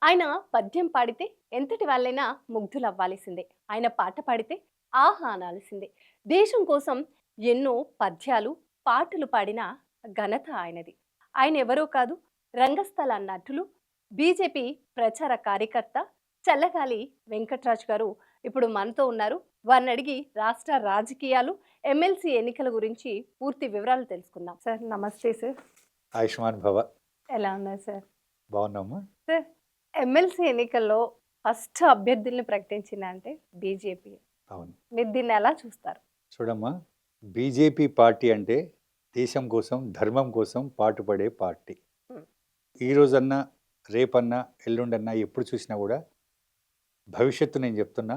ఆయన పద్యం పాడితే ఎంతటి వాళ్ళైనా ముగ్ధులవ్వాల్సిందే. ఆయన పాట పాడితే ఆహా అనాల్సిందే. దేశం కోసం ఎన్నో పద్యాలు, పాటలు పాడిన ఘనత ఆయనది. ఆయన ఎవరో కాదు, రంగస్థల నటులు, బీజేపీ ప్రచార కార్యకర్త చల్లగాలి వెంకట్రాజు గారు ఇప్పుడు మనతో ఉన్నారు. వారిని అడిగి రాష్ట్ర రాజకీయాలు, ఎమ్మెల్సీ ఎన్నికల గురించి పూర్తి వివరాలు తెలుసుకుందాం. సార్ నమస్తే సార్. ఆయుష్మాన్ భవ. ఎలా ఉన్నారు సార్? బాగున్నామా సార్, ఎమ్మెల్సీ ఎన్నికల్లో ఫస్ట్ అభ్యర్థుల్ని ప్రకటించింది అంటే బీజేపీ. అవును, మీరు దీన్ని ఎలా చూస్తారు? చూడమ్మా, బీజేపీ పార్టీ అంటే దేశం కోసం, ధర్మం కోసం పాటుపడే పార్టీ. ఈ రోజన్నా, రేపన్నా, ఎల్లుండన్నా, ఎప్పుడు చూసినా కూడా భవిష్యత్తు నేను చెప్తున్నా.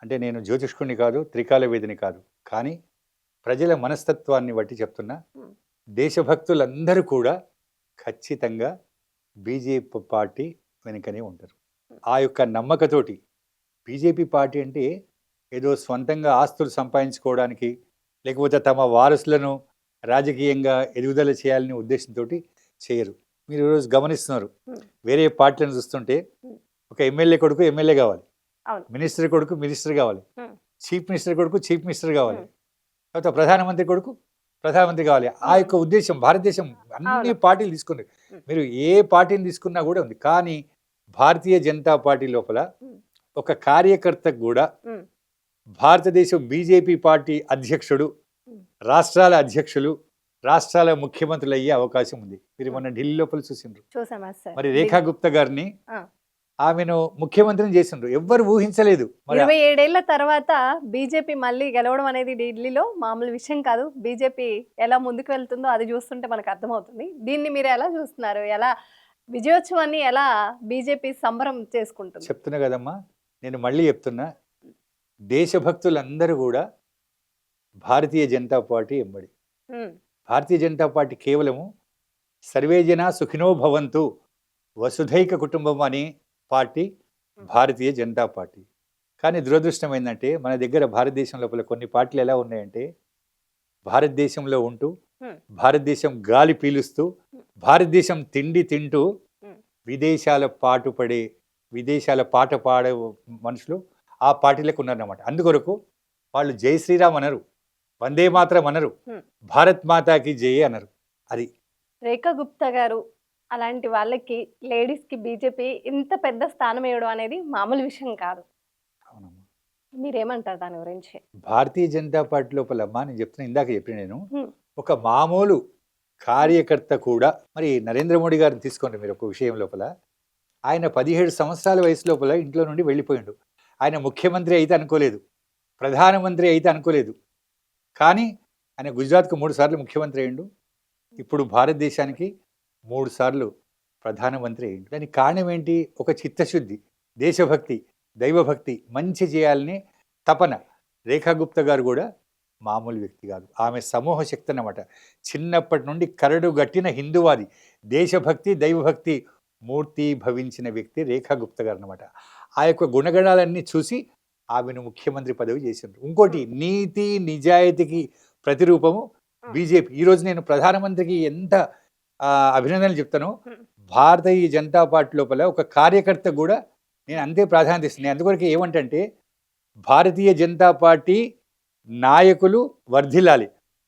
అంటే నేను జ్యోతిష్కుడిని కాదు, త్రికాల వేదిని కాదు, కానీ ప్రజల మనస్తత్వాన్ని బట్టి చెప్తున్నా. దేశభక్తులందరూ కూడా ఖచ్చితంగా బీజేపీ పార్టీ వెనుకనే ఉంటారు. ఆ యొక్క నమ్మకతోటి బీజేపీ పార్టీ అంటే ఏదో స్వంతంగా ఆస్తులు సంపాదించుకోవడానికి, లేకపోతే తమ వారసులను రాజకీయంగా ఎదుగుదల చేయాలనే ఉద్దేశంతో చేయరు. మీరు ఈరోజు గమనిస్తున్నారు, వేరే పార్టీలను చూస్తుంటే ఒక ఎమ్మెల్యే కొడుకు ఎమ్మెల్యే కావాలి, మినిస్టర్ కొడుకు మినిస్టర్ కావాలి, చీఫ్ మినిస్టర్ కొడుకు చీఫ్ మినిస్టర్ కావాలి, లేకపోతే ప్రధానమంత్రి కొడుకు ప్రధానమంత్రి కావాలి. ఆ యొక్క ఉద్దేశం భారతదేశం అన్ని పార్టీలు తీసుకున్నారు. మీరు ఏ పార్టీని తీసుకున్నా కూడా ఉంది. కానీ భారతీయ జనతా పార్టీ లోపల ఒక కార్యకర్తకు కూడా భారతదేశం బీజేపీ పార్టీ అధ్యక్షుడు, రాష్ట్రాల అధ్యక్షులు, రాష్ట్రాల ముఖ్యమంత్రులు అయ్యే అవకాశం ఉంది. మీరు మొన్న ఢిల్లీ లోపల చూసిండ్రు. మరి రేఖా గుప్తా గారిని, ఆమెను ముఖ్యమంత్రిని చేసిండ్రు. ఎవ్వరు ఊహించలేదు. 27 ఏళ్ల తర్వాత బీజేపీ మళ్ళీ గెలవడం అనేది ఢిల్లీలో మామూలు విషయం కాదు. బీజేపీ ఎలా ముందుకు వెళ్తుందో అది చూస్తుంటే మనకు అర్థమవుతుంది. దీన్ని మీరు ఎలా చూస్తున్నారు? ఎలా విజయోత్సవాన్ని ఎలా బీజేపీ సంబరం చేసుకుంటుంది? చెప్తున్నా కదమ్మా, నేను మళ్ళీ చెప్తున్నా, దేశభక్తులందరూ కూడా భారతీయ జనతా పార్టీ ఎంబడి. భారతీయ జనతా పార్టీ కేవలము సర్వేజన సుఖినో భవంతు, వసుధైక కుటుంబం అనే పార్టీ భారతీయ జనతా పార్టీ. కానీ దురదృష్టం ఏంటంటే, మన దగ్గర భారతదేశం లోపల కొన్ని పార్టీలు ఎలా ఉన్నాయంటే, భారతదేశంలో ఉంటూ, భారతదేశం గాలి పీలుస్తూ, భారతదేశం తిండి తింటూ విదేశాల పాట పాడే మనుషులు ఆ పార్టీలకు ఉన్నారన్నమాట. అందుకొరకు వాళ్ళు జై శ్రీరామ్ అనరు, వందే మాతరం అనరు, భారత్ మాతాకి జై అనరు. అది రేఖా గుప్తా గారు అలాంటి వాళ్ళకి, లేడీస్కి బీజేపీ ఇంత పెద్ద స్థానం ఇవ్వడం అనేది మామూలు విషయం కాదు. మీరేమంటారు దాని గురించి? భారతీయ జనతా పార్టీ లోపల నేను చెప్తున్నా, ఇందాక చెప్పిన నేను ఒక మామూలు కార్యకర్త కూడా. మరి నరేంద్ర మోడీ గారిని తీసుకోండి మీరు ఒక విషయం లోపల. ఆయన 17 సంవత్సరాల వయసు లోపల ఇంట్లో నుండి వెళ్ళిపోయిండు. ఆయన ముఖ్యమంత్రి అయితే అనుకోలేదు, ప్రధానమంత్రి అయితే అనుకోలేదు. కానీ ఆయన గుజరాత్కు 3 సార్లు ముఖ్యమంత్రి అయ్యిండు. ఇప్పుడు భారతదేశానికి 3 సార్లు ప్రధానమంత్రి అయ్యిండు. దానికి కారణం ఏంటి? ఒక చిత్తశుద్ధి, దేశభక్తి, దైవభక్తి, మంచి చేయాలని తపన. రేఖా గుప్తా గారు కూడా మామూలు వ్యక్తి కాదు. ఆమె సమూహ శక్తి అన్నమాట. చిన్నప్పటి నుండి కరడు గట్టిన హిందువాది, దేశభక్తి, దైవభక్తి మూర్తి భవించిన వ్యక్తి రేఖా గుప్తా గారు అన్నమాట. ఆ యొక్క గుణగణాలన్నీ చూసి ఆమెను ముఖ్యమంత్రి పదవి చేసిండ్రు. ఇంకోటి, నీతి నిజాయితీకి ప్రతిరూపము బీజేపీ. ఈరోజు నేను ప్రధానమంత్రికి ఎంత అభినందనలు చెప్తాను. భారతీయ జనతా పార్టీ లోపల ఒక కార్యకర్త కూడా నేను అంతే ప్రాధాన్యత ఇస్తున్నాను. అందుకొరకు ఏమంటే, భారతీయ జనతా పార్టీ నాయకులు వర్ధిల్లాలి,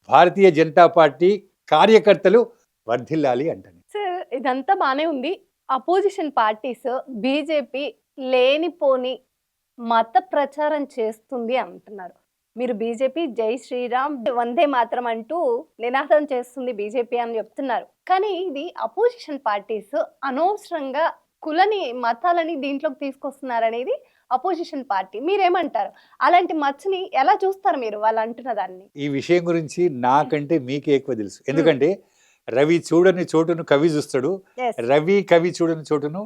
భారతీయ జనతా పార్టీ కార్యకర్తలు వర్ధిల్లాలి అంటాను. సార్, ఇదంతా బానే ఉంది. అపోజిషన్ పార్టీస్ బీజేపీ లేనిపోని మత ప్రచారం చేస్తుంది అంటున్నారు. మీరు బీజేపీ జై శ్రీరామ్, వందే మాత్రం అంటూ నినాదం చేస్తుంది బీజేపీ అని చెప్తున్నారు. కానీ ఇది అపోజిషన్ పార్టీస్ అనవసరంగా కులని, మతాలని దీంట్లోకి తీసుకొస్తున్నారనేది అపోజిషన్ పార్టీ. మీరేమంటారు? అలాంటి మచ్చని ఎలా చూస్తారు మీరు వాళ్ళు అంటున్న దాన్ని? ఈ విషయం గురించి నాకంటే మీకే ఎక్కువ తెలుసు. ఎందుకంటే రవి చూడని చోటును కవి చూస్తాడు, రవి కవి చూడని చోటును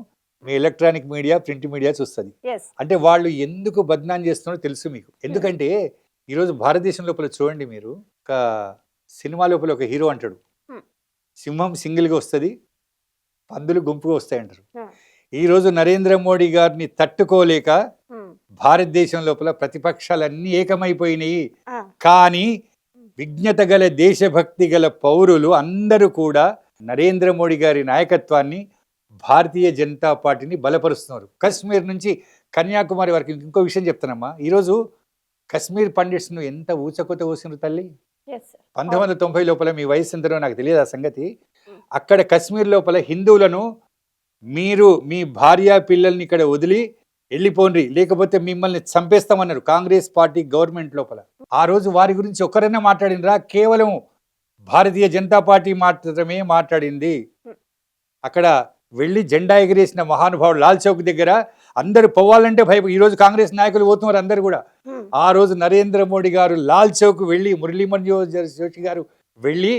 మీ ఎలక్ట్రానిక్ మీడియా, ప్రింట్ మీడియా చూస్తుంది. అంటే వాళ్ళు ఎందుకు బద్నాం చేస్తున్నారో తెలుసు మీకు. ఎందుకంటే ఈరోజు భారతదేశం లోపల చూడండి, మీరు ఒక సినిమా లోపల ఒక హీరో అంటాడు, సింహం సింగిల్గా వస్తుంది, పందులు గుంపుగా వస్తాయి అంటారు. ఈరోజు నరేంద్ర మోడీ గారిని తట్టుకోలేక భారతదేశం లోపల ప్రతిపక్షాలన్నీ ఏకమైపోయినాయి. కానీ విజ్ఞత గల, దేశభక్తి గల పౌరులు అందరూ కూడా నరేంద్ర మోడీ గారి నాయకత్వాన్ని, భారతీయ జనతా పార్టీని బలపరుస్తున్నారు. కశ్మీర్ నుంచి కన్యాకుమారి వరకు. ఇంకో విషయం చెప్తానమ్మా, ఈరోజు కశ్మీర్ పండిట్స్ను ఎంత ఊచకొత ఊసినారు తల్లి. 1990 లోపల, మీ వయసు ఎంతనో నాకు తెలియదు ఆ సంగతి, అక్కడ కశ్మీర్ లోపల హిందువులను మీరు మీ భార్య పిల్లల్ని ఇక్కడ వదిలి వెళ్ళిపోండి, లేకపోతే మిమ్మల్ని చంపేస్తామన్నారు కాంగ్రెస్ పార్టీ గవర్నమెంట్ లోపల. ఆ రోజు వారి గురించి ఒక్కరైనా మాట్లాడినరా? కేవలం భారతీయ జనతా పార్టీ మాత్రమే మాట్లాడింది. అక్కడ వెళ్ళి జెండా ఎగిరేసిన మహానుభావుడు లాల్ చౌక్ దగ్గర అందరూ పోవాలంటే ఈరోజు కాంగ్రెస్ నాయకులు పోతున్నారు అందరు కూడా. ఆ రోజు నరేంద్ర మోడీ గారు లాల్ చౌక్ వెళ్ళి, మురళీ మనోహర్ జోషి గారు వెళ్ళి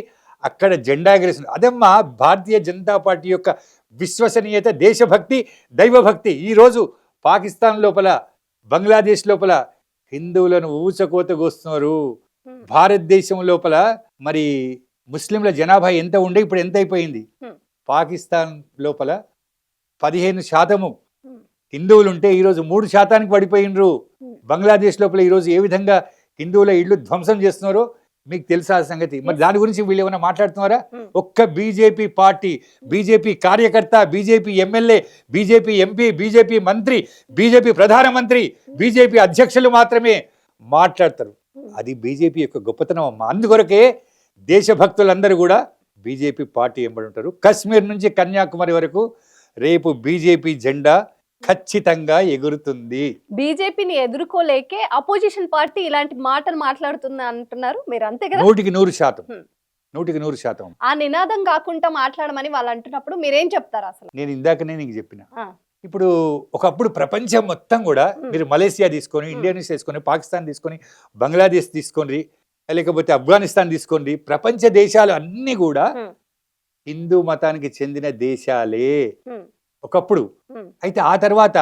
అక్కడ జెండా ఎగిరేస్తున్నారు. అదమ్మా భారతీయ జనతా పార్టీ యొక్క విశ్వసనీయత, దేశభక్తి, దైవభక్తి. ఈరోజు పాకిస్తాన్ లోపల, బంగ్లాదేశ్ లోపల హిందువులను ఊచకోతగోస్తున్నారు. భారతదేశం లోపల మరి ముస్లింల జనాభా ఎంత ఉండే, ఇప్పుడు ఎంత అయిపోయింది? పాకిస్తాన్ లోపల 15% హిందువులు ఉంటే ఈరోజు 3% పడిపోయినరు. బంగ్లాదేశ్ లోపల ఈరోజు ఏ విధంగా హిందువుల ఇళ్ళు ధ్వంసం చేస్తున్నారో మీకు తెలుసా సంగతి? మరి దాని గురించి వీళ్ళు ఏమైనా మాట్లాడుతున్నారా? ఒక్క బీజేపీ పార్టీ, బీజేపీ కార్యకర్త, BJP MLA, BJP MP, BJP మంత్రి, బీజేపీ ప్రధానమంత్రి, బీజేపీ అధ్యక్షులు మాత్రమే మాట్లాడతారు. అది బీజేపీ యొక్క గొప్పతనం అమ్మ. అందుకొరకే దేశభక్తులందరూ కూడా బీజేపీ పార్టీ ఎంబడి ఉంటారు. కశ్మీర్ నుంచి కన్యాకుమారి వరకు రేపు బీజేపీ జెండా ఖచ్చితంగా ఎగురుతుంది. బీజేపీని ఎదుర్కోలేకే అపోజిషన్ పార్టీ ఇలాంటి మాటలు మాట్లాడుతుంది అంటున్నారు మీరు, అంతే కదా? 100%. ఆ నినాదం కాకుండా మాట్లాడమని వాళ్ళు అంటున్నప్పుడు మీరేం చెప్తారు అసలు? నేను ఇందాకనే నీకు చెప్పిన, ఇప్పుడు ఒకప్పుడు ప్రపంచం మొత్తం కూడా, మీరు మలేసియా తీసుకొని, ఇండోనేషియా తీసుకొని, పాకిస్తాన్ తీసుకొని, బంగ్లాదేశ్ తీసుకొని, లేకపోతే ఆఫ్ఘనిస్తాన్ తీసుకోండి, ప్రపంచ దేశాలు అన్ని కూడా హిందూ మతానికి చెందిన దేశాలే ఒకప్పుడు. అయితే ఆ తర్వాత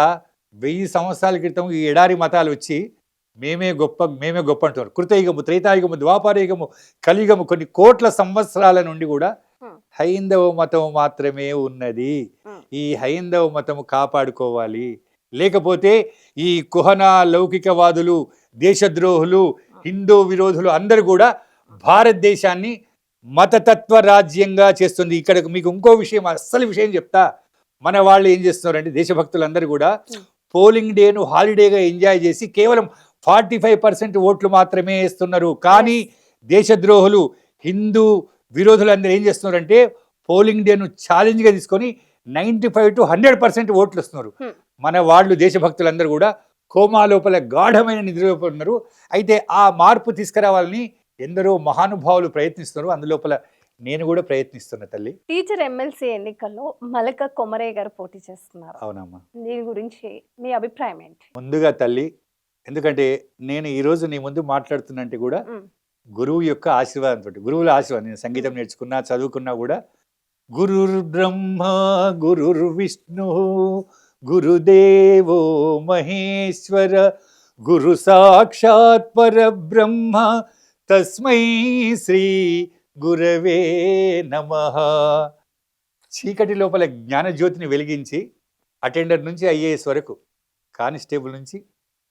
1000 సంవత్సరాల క్రితం ఈ ఎడారి మతాలు వచ్చి మేమే గొప్ప అంటున్నారు. కృతయుగము, త్రేతాయుగము, ద్వాపరయుగము, కలియుగము, కొన్ని కోట్ల సంవత్సరాల నుండి కూడా హైందవ మతం మాత్రమే ఉన్నది. ఈ హైందవ మతము కాపాడుకోవాలి. లేకపోతే ఈ కుహనా లౌకికవాదులు, దేశద్రోహులు, హిందూ విరోధులు అందరూ కూడా భారతదేశాన్ని మతతత్వ రాజ్యంగా చేస్తుంది. ఇక్కడ మీకు ఇంకో విషయం, అస్సలు విషయం చెప్తా. మన వాళ్ళు ఏం చేస్తున్నారంటే, దేశభక్తులందరూ కూడా పోలింగ్ డేను హాలిడేగా ఎంజాయ్ చేసి కేవలం 45% ఓట్లు మాత్రమే వేస్తున్నారు. కానీ దేశద్రోహులు, హిందూ విరోధులందరూ ఏం చేస్తున్నారంటే పోలింగ్ డేను ఛాలెంజ్గా తీసుకొని 95 to 100% ఓట్లు వస్తున్నారు. మన వాళ్ళు దేశభక్తులందరూ కూడా కోమా లోపల గాఢమైన నిద్రలోపల ఉన్నారు. అయితే ఆ మార్పు తీసుకురావాలని ఎందరో మహానుభావులు ప్రయత్నిస్తున్నారు. అందులోపల నేను కూడా ప్రయత్నిస్తున్నా తల్లి. టీచర్ ఎమ్మెల్సీ ఎన్నికల్లో మలక కొమరయ్య గారు పోటీ చేస్తున్నారు. అవునమ్మా. దీని గురించి మీ అభిప్రాయం ఏంటి? ముందుగా తల్లి, ఎందుకంటే నేను ఈరోజు నీ ముందు మాట్లాడుతున్నంటే కూడా గురువు యొక్క ఆశీర్వాదంతో, గురువుల ఆశీర్వాదం. నేను సంగీతం నేర్చుకున్నా, చదువుకున్నా కూడా గురుర్ బ్రహ్మ గురుర్ విష్ణు గురుదేవో మహేశ్వర గురు సాక్షాత్ పరబ్రహ్మ తస్మై శ్రీ గురవే నమః. చీకటి లోపల జ్ఞానజ్యోతిని వెలిగించి అటెండర్ నుంచి ఐఏఎస్ వరకు, కానిస్టేబుల్ నుంచి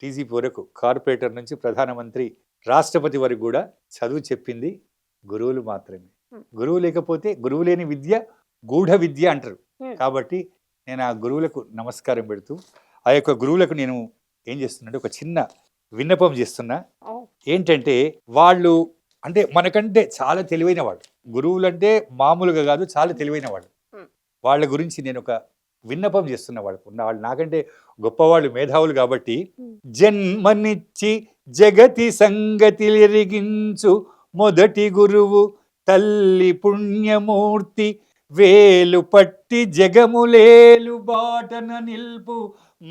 టీజీపీ వరకు, కార్పొరేటర్ నుంచి ప్రధానమంత్రి, రాష్ట్రపతి వరకు కూడా చదువు చెప్పింది గురువులు మాత్రమే. గురువు లేకపోతే, గురువు లేని విద్య గూఢ విద్య అంటారు. కాబట్టి నేను ఆ గురువులకు నమస్కారం పెడుతూ, ఆ యొక్క గురువులకు నేను ఏం చేస్తున్నా, ఒక చిన్న విన్నపం చేస్తున్నా. ఏంటంటే వాళ్ళు అంటే మనకంటే చాలా తెలివైన వాళ్ళు, గురువులు అంటే మామూలుగా కాదు, చాలా తెలివైన వాళ్ళు. వాళ్ళ గురించి నేను ఒక విన్నపం చేస్తున్న వాళ్ళు నాకంటే గొప్పవాళ్ళు, మేధావులు. కాబట్టి జన్మనిచ్చి జగతి సంగతిలిరిగించు మొదటి గురువు తల్లి పుణ్యమూర్తి, వేలు పట్టి జగములేలు బాటన నిల్పు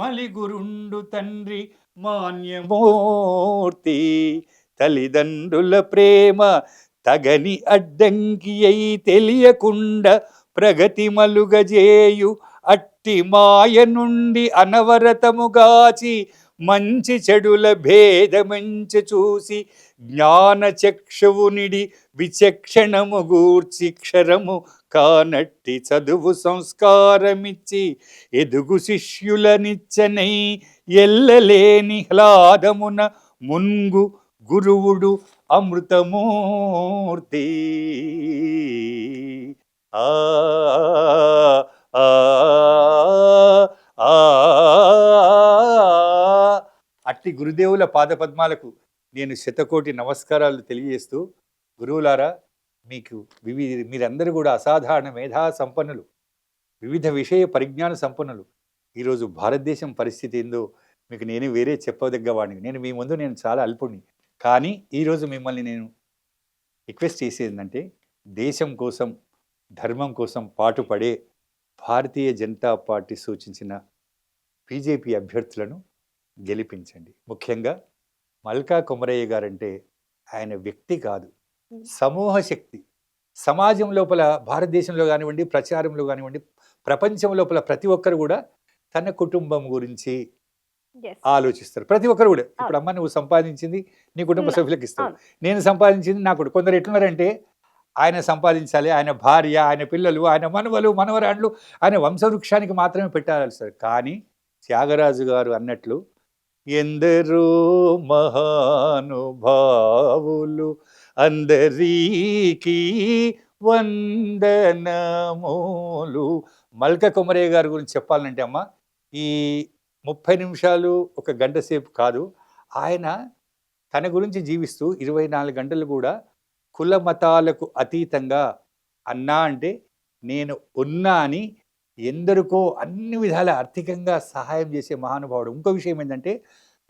మలిగురుండు తండ్రి మాన్యమూర్తి. తల్లిదండ్రుల ప్రేమ తగని అడ్డంకి అయి తెలియకుండా ప్రగతి మలుగజేయు అట్టి మాయ నుండి అనవరతముగాచి మంచి చెడుల భేదమంచి చూసి జ్ఞాన చక్షువునిడి విచక్షణము గూర్చి క్షరము కానట్టి చదువు సంస్కారమిచ్చి ఎదుగు శిష్యులనిచ్చనై ఎల్లలేని హ్లాదమున మున్గు గురువుడు అమృతమూర్తి. ఆ ఆ ఆ అట్టి గురుదేవుల పాదపద్మాలకు నేను శతకోటి నమస్కారాలు తెలియజేస్తూ, గురువులారా, మీకు మీరందరూ కూడా అసాధారణ మేధా సంపన్నులు, వివిధ విషయ పరిజ్ఞాన సంపన్నులు. ఈరోజు భారతదేశం పరిస్థితి ఏందో మీకు నేను వేరే చెప్పదగ్గ వాడిని. నేను చాలా అల్పుణ్ణి. కానీ ఈరోజు మిమ్మల్ని నేను రిక్వెస్ట్ చేసేది ఏంటంటే, దేశం కోసం, ధర్మం కోసం పాటుపడే భారతీయ జనతా పార్టీ సూచించిన బీజేపీ అభ్యర్థులను గెలిపించండి. ముఖ్యంగా మల్కా కొమరయ్య గారంటే ఆయన వ్యక్తి కాదు, సమూహ శక్తి. సమాజం లోపల, భారతదేశంలో కానివ్వండి, ప్రచారంలో కానివ్వండి, ప్రపంచం లోపల ప్రతి ఒక్కరు కూడా తన కుటుంబం గురించి ఆలోచిస్తారు. ప్రతి ఒక్కరు కూడా. ఇప్పుడు అమ్మ, నువ్వు సంపాదించింది నీ కుటుంబ సభ్యులకు ఇస్తావు, నేను సంపాదించింది నా కుటుంబం. కొందరు ఎట్లున్నారంటే, ఆయన సంపాదించాలి, ఆయన భార్య, ఆయన పిల్లలు, ఆయన మనవలు, మనవరాండ్లు, ఆయన వంశవృక్షానికి మాత్రమే పెట్టాలి సార్. కానీ త్యాగరాజు గారు అన్నట్లు, ఎందరో మహానుభావులు అందరికీ వందనములు. మల్క కొమరయ్య గారి గురించి చెప్పాలంటే అమ్మ, ఈ 30 నిమిషాలు, ఒక గంట సేపు కాదు, ఆయన తన గురించి జీవిస్తూ 24 గంటలు కూడా కుల మతాలకు అతీతంగా అన్నా అంటే నేను ఉన్నా అని ఎందరికో అన్ని విధాల ఆర్థికంగా సహాయం చేసే మహానుభావుడు. ఇంకో విషయం ఏంటంటే,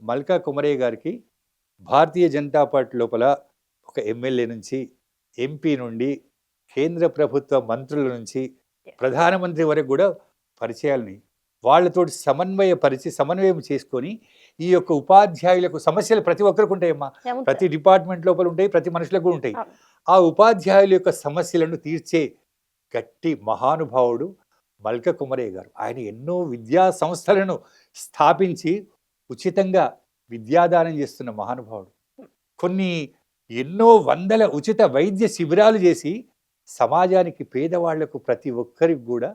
మల్కా కొమరయ్య గారికి భారతీయ జనతా పార్టీ లోపల ఒక ఎమ్మెల్యే నుంచి, ఎంపీ నుండి, కేంద్ర ప్రభుత్వ మంత్రుల నుంచి ప్రధానమంత్రి వరకు కూడా పరిచయాలని, వాళ్ళతోటి సమన్వయం చేసుకొని, ఈ యొక్క ఉపాధ్యాయులకు సమస్యలు ప్రతి ఒక్కరికి ఉంటాయమ్మా, ప్రతి డిపార్ట్మెంట్ లోపల ఉంటాయి, ప్రతి మనుషులకు కూడా ఉంటాయి. ఆ ఉపాధ్యాయుల యొక్క సమస్యలను తీర్చే గట్టి మహానుభావుడు మల్క కొమరయ్య గారు. ఆయన ఎన్నో విద్యా సంస్థలను స్థాపించి ఉచితంగా విద్యాదానం చేస్తున్న మహానుభావుడు. ఎన్నో వందల ఉచిత వైద్య శిబిరాలు చేసి సమాజానికి, పేదవాళ్లకు, ప్రతి ఒక్కరికి కూడా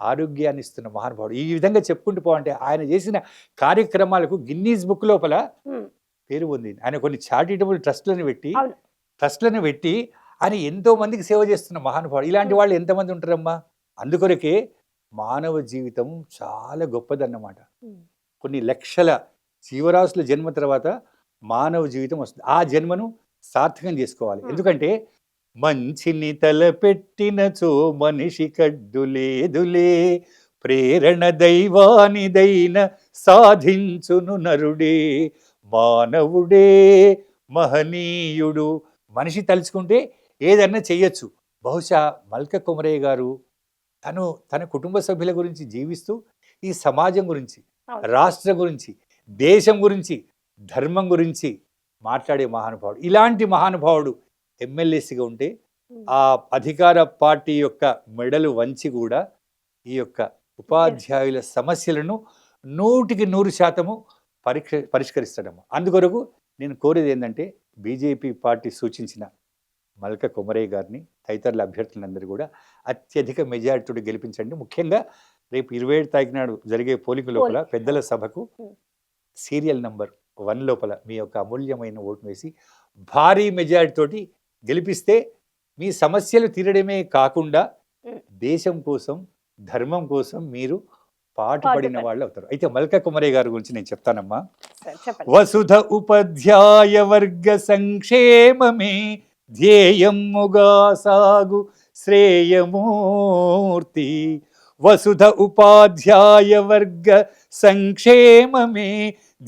ఆరోగ్యాన్ని ఇస్తున్న మహానుభావుడు. ఈ విధంగా చెప్పుకుంటూ పోవంటే ఆయన చేసిన కార్యక్రమాలకు గిన్నీస్ బుక్ లోపల పేరు పొందింది. ఆయన కొన్ని చారిటబుల్ ట్రస్ట్లను పెట్టి ఆయన ఎంతో మందికి సేవ చేస్తున్న మహానుభావుడు. ఇలాంటి వాళ్ళు ఎంతమంది ఉంటారమ్మా? అందుకొరకే మానవ జీవితం చాలా గొప్పదన్నమాట. కొన్ని లక్షల జీవరాశుల జన్మ తర్వాత మానవ జీవితం వస్తుంది. ఆ జన్మను సార్థకం చేసుకోవాలి. ఎందుకంటే మంచిని తలపెట్టినచో మనిషి కడ్డులేదులే, ప్రేరణ దైవానిదైన సాధించును నరుడే, మానవుడే మహనీయుడు. మనిషి తలుచుకుంటే ఏదన్నా చెయ్యొచ్చు. బహుశా మల్క కొమరయ్య గారు తన కుటుంబ సభ్యుల గురించి జీవిస్తూ ఈ సమాజం గురించి, రాష్ట్ర గురించి, దేశం గురించి, ధర్మం గురించి మాట్లాడే మహానుభావుడు. ఇలాంటి మహానుభావుడు ఎమ్మెల్యేసిగా ఉంటే ఆ అధికార పార్టీ యొక్క మెడలు వంచి కూడా ఈ యొక్క ఉపాధ్యాయుల సమస్యలను 100% పరిష్కరిస్తాడమ్మ. అందుకొరకు నేను కోరేది ఏంటంటే, బీజేపీ పార్టీ సూచించిన మల్క కొమరయ్య గారిని, తదితరుల అభ్యర్థులందరూ కూడా అత్యధిక మెజారిటీతో గెలిపించండి. ముఖ్యంగా రేపు 27 తారీఖు నాడు జరిగే పోలింగ్ లోపల పెద్దల సభకు సీరియల్ నంబర్ 1 లోపల మీ యొక్క అమూల్యమైన ఓటు వేసి భారీ మెజారిటీ తోటి గెలిపిస్తే మీ సమస్యలు తీరడమే కాకుండా దేశం కోసం, ధర్మం కోసం మీరు పాటుపడిన వాళ్ళు అవుతారు. అయితే మల్క కొమరయ్య గారి గురించి నేను చెప్తానమ్మా. వసుధ ఉపాధ్యాయ వర్గ సంక్షేమమే ధ్యేయముగా సాగు శ్రేయమూర్తి. వసుధ ఉపాధ్యాయ వర్గ సంక్షేమమే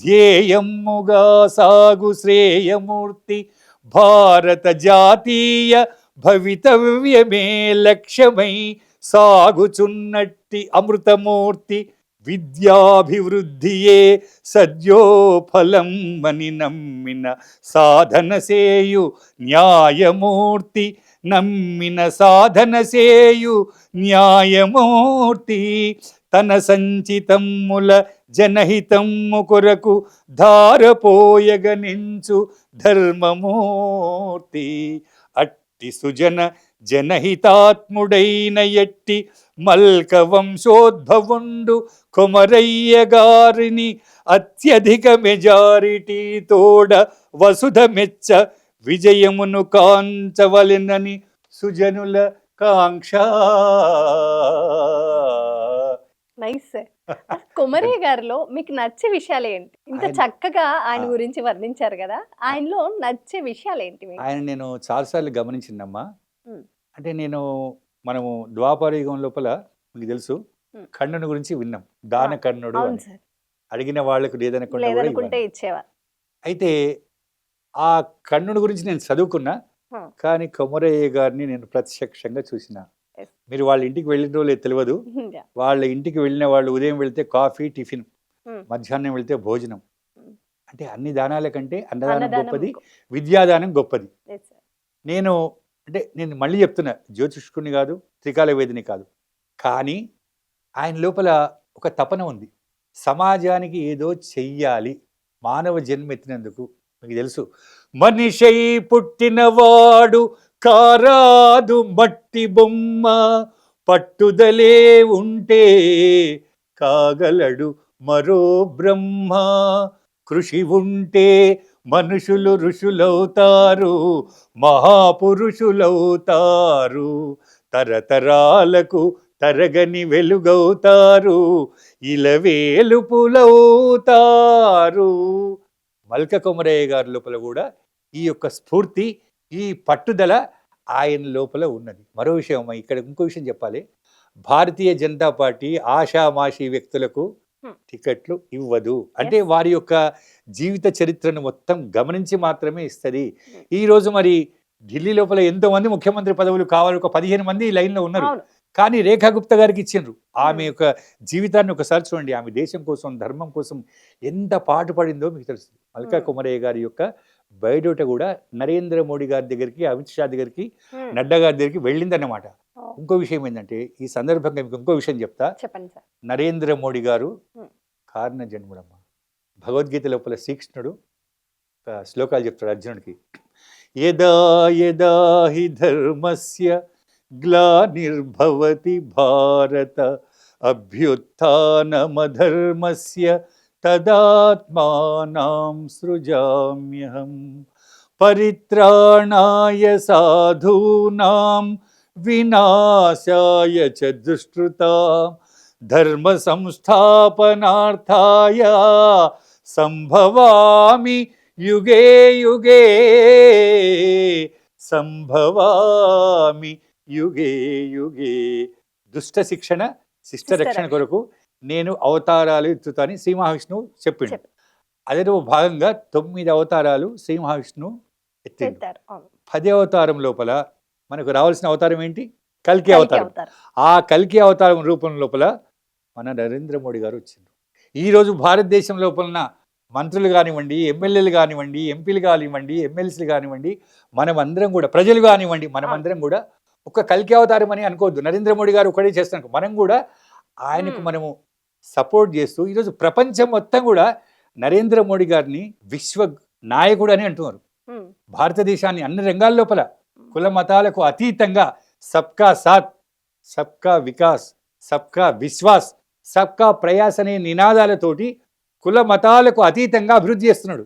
ధ్యేయముగా సాగు శ్రేయమూర్తి. భారత జాతీయ భవితవ్యమే లక్ష్యమై సాగుచున్నట్టి అమృతమూర్తి. విద్యాభివృద్ధియే సద్యోఫలం మని నమ్మిన సాధన సేయు న్యాయమూర్తి. నమ్మిన సాధన సేయు న్యాయమూర్తి. తన సంచితమ్ముల జనహితమ్ము కొరకు ధారపోయగనించు ధర్మమూర్తి. అట్టి సుజన జనహితాత్ముడైన ఎట్టి మల్క వంశోద్భవుండు కొమరయ్య గారిని అత్యధిక మెజారిటీ తోడ వసుధ మెచ్చ విజయమును కాంచవలెనని సుజనుల కాంక్ష. నైస్. కొమరయ్య గారిలో మీకు నచ్చే విషయాలు ఏంటి? ఇంత ఆయన చక్కగా ఆయన ఆ, గురించి వర్ణించారు కదా! ఆయనలో నచ్చే విషయాలు ఏంటి మీకు? ఆయన నేను చాలాసార్లు గమనించిందమ్మా. హ్మ్. అంటే మనము ద్వాపర యుగం లోపల మీకు తెలుసు హ్మ్. కర్ణుని గురించి విన్నాం. ఆ! దాన కర్ణుడు అవును అని. సార్. అడిగిన వాళ్ళకు లేదనకుండా కూడా లేదనుకుంటే ఇవ్వని. ఇచ్చేవారు. అయితే ఆ కర్ణుడి గురించి నేను చదువుకున్నా. ఆ! కానీ కొమరయ్య గారిని నేను ప్రత్యక్షంగా చూసిన. యెస్. మీరు వాళ్ళ ఇంటికి వెళ్ళినరో లేదో తెలవదు. యాహ్! వాళ్ళ ఇంటికి వెళ్ళిన వాళ్ళు ఉదయం వెళ్తే కాఫీ, టిఫిన్. హ్మ్. మధ్యాహ్నం వెళ్తే భోజనం. హ్మ్. అంటే అన్ని దానాల కంటే అన్నదానం అన్నదానం గొప్పది. గొ విద్యాదానం గొప్పది. Yes sir. నేను నేను మళ్ళీ చెప్తున్నా, జ్యోతిష్కుడిని కాదు, త్రికాల వేదిని కాదు. కానీ ఆయన లోపల ఒక తపన ఉంది. సమాజానికి ఏదో చెయ్యాలి. మానవ జన్మ ఎత్తినందుకు. మీకు తెలుసు మనిషై పుట్టినవాడు కారాదు మట్టి బొమ్మ, పట్టుదలే ఉంటే కాగలడు మరో బ్రహ్మ. కృషి ఉంటే మనుషులు ఋషులవుతారు, మహాపురుషులవుతారు, తరతరాలకు తరగని వెలుగవుతారు, ఇలవేలుపులవుతారు. మల్క కొమరయ్య గారి లోపల కూడా ఈ యొక్క స్ఫూర్తి, ఈ పట్టుదల ఆయన లోపల ఉన్నది. మరో విషయం ఇక్కడ ఇంకో విషయం చెప్పాలి. భారతీయ జనతా పార్టీ ఆషామాషి వ్యక్తులకు హ్మ్. టికెట్లు ఇవ్వదు. అంటే యెస్. వారి యొక్క జీవిత చరిత్రను మొత్తం గమనించి మాత్రమే ఇస్తుంది. హ్మ్. ఈ రోజు మరి ఢిల్లీ లోపల ఎంతో మంది ముఖ్యమంత్రి పదవులు కావాలి. ఒక 15 మంది ఈ లైన్లో ఉన్నారు. అవును. కానీ రేఖా గుప్తా గారికి ఇచ్చిండ్రు. ఆమె హ్మ్. యొక్క జీవితాన్ని ఒకసారి చూడండి. ఆమె దేశం కోసం, ధర్మం కోసం ఎంత పాటుపడిందో మీకు తెలుస్తుంది. మల్కా హ్మ్. కొమరయ్య గారి యొక్క బయోడేట కూడా నరేంద్ర మోడీ గారి దగ్గరికి, అమిత్ షా దగ్గరికి, హ్మ్. నడ్డా గారి దగ్గరికి వెళ్ళిందన్నమాట. ఓహ్! ఇంకో విషయం ఏంటంటే, ఈ సందర్భంగా మీకు ఇంకో విషయం చెప్తా. చెప్పండి సార్. నరేంద్ర మోడీ గారు హ్మ్. కారణ జన్ముడమ్మ. భగవద్గీత లోపల శ్రీకృష్ణుడు శ్లోకాలు చెప్తాడు అర్జునుడికి. యదా యదా హి ధర్మస్య గ్లానిర్భవతి భారత, అభ్యుత్థానమధర్మస్య తదాత్మానం సృజామ్యహం. పరిత్రాణాయ సాధూనాం వినాశాయ చ దుష్కృతాం ధర్మ సంస్థాపనార్థాయ సంభవామి యుగే యుగే, సంభవామి యుగే యుగే. దుష్ట శిక్షణ, శిష్ట శిష్ట రక్షణ రక్షణ. కొరకు నేను అవతారాలు ఎత్తుతాని శ్రీ మహావిష్ణువు చెప్పిండు. చెప్పు. అదే భాగంగా 9 అవతారాలు శ్రీ మహావిష్ణువు ఎత్తిండు. ఎత్తారు. అవును. 10వ అవతారం లోపల మనకు రావాల్సిన అవతారం ఏంటి? కల్కి కల్కి అవతారం. అవతారం. ఆ కల్కి అవతారం రూపం లోపల మన నరేంద్ర మోడీ గారు వచ్చిండ్రు. ఈరోజు భారతదేశం లోపల మంత్రులు కానివ్వండి, ఎమ్మెల్యేలు కానివ్వండి, ఎంపీలు కానివ్వండి, ఎమ్మెల్సీలు కానివ్వండి, మనమందరం కూడా, ప్రజలు కానివ్వండి, మనమందరం కూడా ఒక కల్కి అవతారం అని అనుకోవద్దు. నరేంద్ర మోడీ గారు ఒకటే చేస్తున్నాం. మనం కూడా ఆయనకు హ్మ్. మనము సపోర్ట్ చేస్తూ ఈరోజు ప్రపంచం మొత్తం కూడా నరేంద్ర మోడీ గారిని విశ్వ నాయకుడు అని అంటున్నారు. హ్మ్. భారతదేశాన్ని అన్ని రంగాల లోపల కుల మతాలకు అతీతంగా సబ్కా సాత్, సబ్కా వికాస్, సబ్కా విశ్వాస్, సబ్కా ప్రయాస్ అనే నినాదాలతోటి కుల మతాలకు అతీతంగా అభివృద్ధి చేస్తున్నాడు.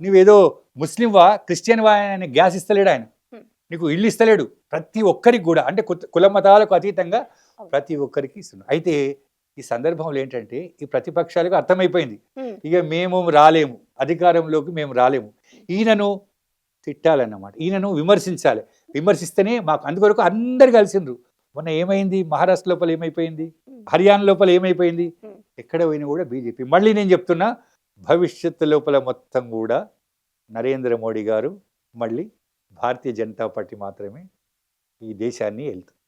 నువ్వేదో ముస్లింవా, క్రిస్టియన్వా అని గ్యాస్ ఇస్తలేడు ఆయన, హ్మ్. నీకు ఇల్లు ఇస్తలేడు. ప్రతి ఒక్కరికి కూడా, అంటే కుల మతాలకు అతీతంగా అవును. ప్రతి ఒక్కరికి ఇస్తున్నాడు. అయితే ఈ సందర్భంలో ఏంటంటే ఈ ప్రతిపక్షాలకు అర్థమైపోయింది, హ్మ్. ఇక మేము రాలేము, అధికారంలోకి మేము రాలేము, ఈయనను తిట్టాలన్నమాట, ఈయనను విమర్శించాలి. విమర్శిస్తేనే మాకు, అందుకొరకు అందరు కలిసిండ్రు. మొన్న ఏమైంది, మహారాష్ట్ర లోపల ఏమైపోయింది, హ్మ్. హర్యానా లోపల ఏమైపోయింది, హ్మ్. ఎక్కడ పోయినా కూడా బీజేపీ. మళ్ళీ నేను చెప్తున్నా, భవిష్యత్తు లోపల మొత్తం కూడా నరేంద్ర మోడీ గారు మళ్ళీ భారతీయ జనతా పార్టీ మాత్రమే ఈ దేశాన్ని వెళ్తుంది.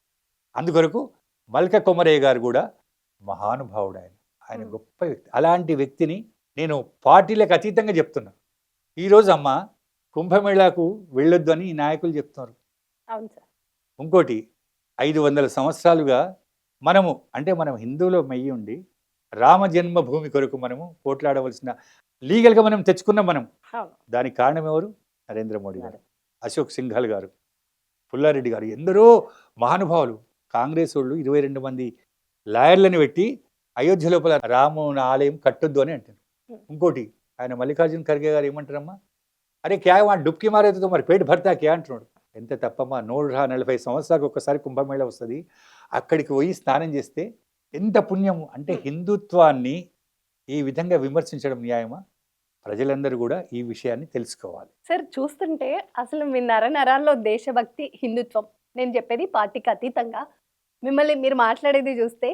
అందుకొరకు మల్క కొమరయ్య గారు కూడా మహానుభావుడు. ఆయన హ్మ్. గొప్ప వ్యక్తి. అలాంటి వ్యక్తిని నేను పార్టీలకు అతీతంగా చెప్తున్నా. ఈరోజు అమ్మ కుంభమేళాకు వెళ్ళొద్దు అని ఈ నాయకులు చెప్తున్నారు. అవును సార్. ఇంకోటి 500 సంవత్సరాలుగా మనం హిందువులో మెయ్యి ఉండి రామ జన్మభూమి కొరకు మనము పోట్లాడవలసిన లీగల్గా మనం తెచ్చుకున్నాం. అవును. దానికి కారణం ఎవరు? నరేంద్ర మోడీ గారు, నరే అశోక్ సింఘాల్ గారు, పుల్లారెడ్డి గారు, ఎందరో మహానుభావులు. కాంగ్రెస్ వాళ్ళు 22 మంది లాయర్లను పెట్టి అయోధ్య లోపల రాముని ఆలయం కట్టొద్దు అని అంటారు. హ్మ్. ఇంకోటి ఆయన మల్లికార్జున ఖర్గే గారు ఏమంటారమ్మా, అరే క్యా వా డుబ్కి మారేతో మరి పేట భర్తా క్యా అంటున్నాడు. ఎంత తప్పమ్మా, 140 సంవత్సరాలకు ఒక్కసారి కుంభమేళ వస్తుంది, అక్కడికి పోయి స్నానం చేస్తే ఎంత పుణ్యము అంటే హిందుత్వాన్ని ఈ విధంగా విమర్శించడం న్యాయమా? ప్రజలందరూ కూడా ఈ విషయాన్ని తెలుసుకోవాలి. సార్ చూస్తుంటే అసలు మీ నరాల్లో దేశభక్తి, హిందుత్వం, నేను చెప్పేది పార్టీకి అతీతంగా మిమ్మల్ని మీరు మాట్లాడేది చూస్తే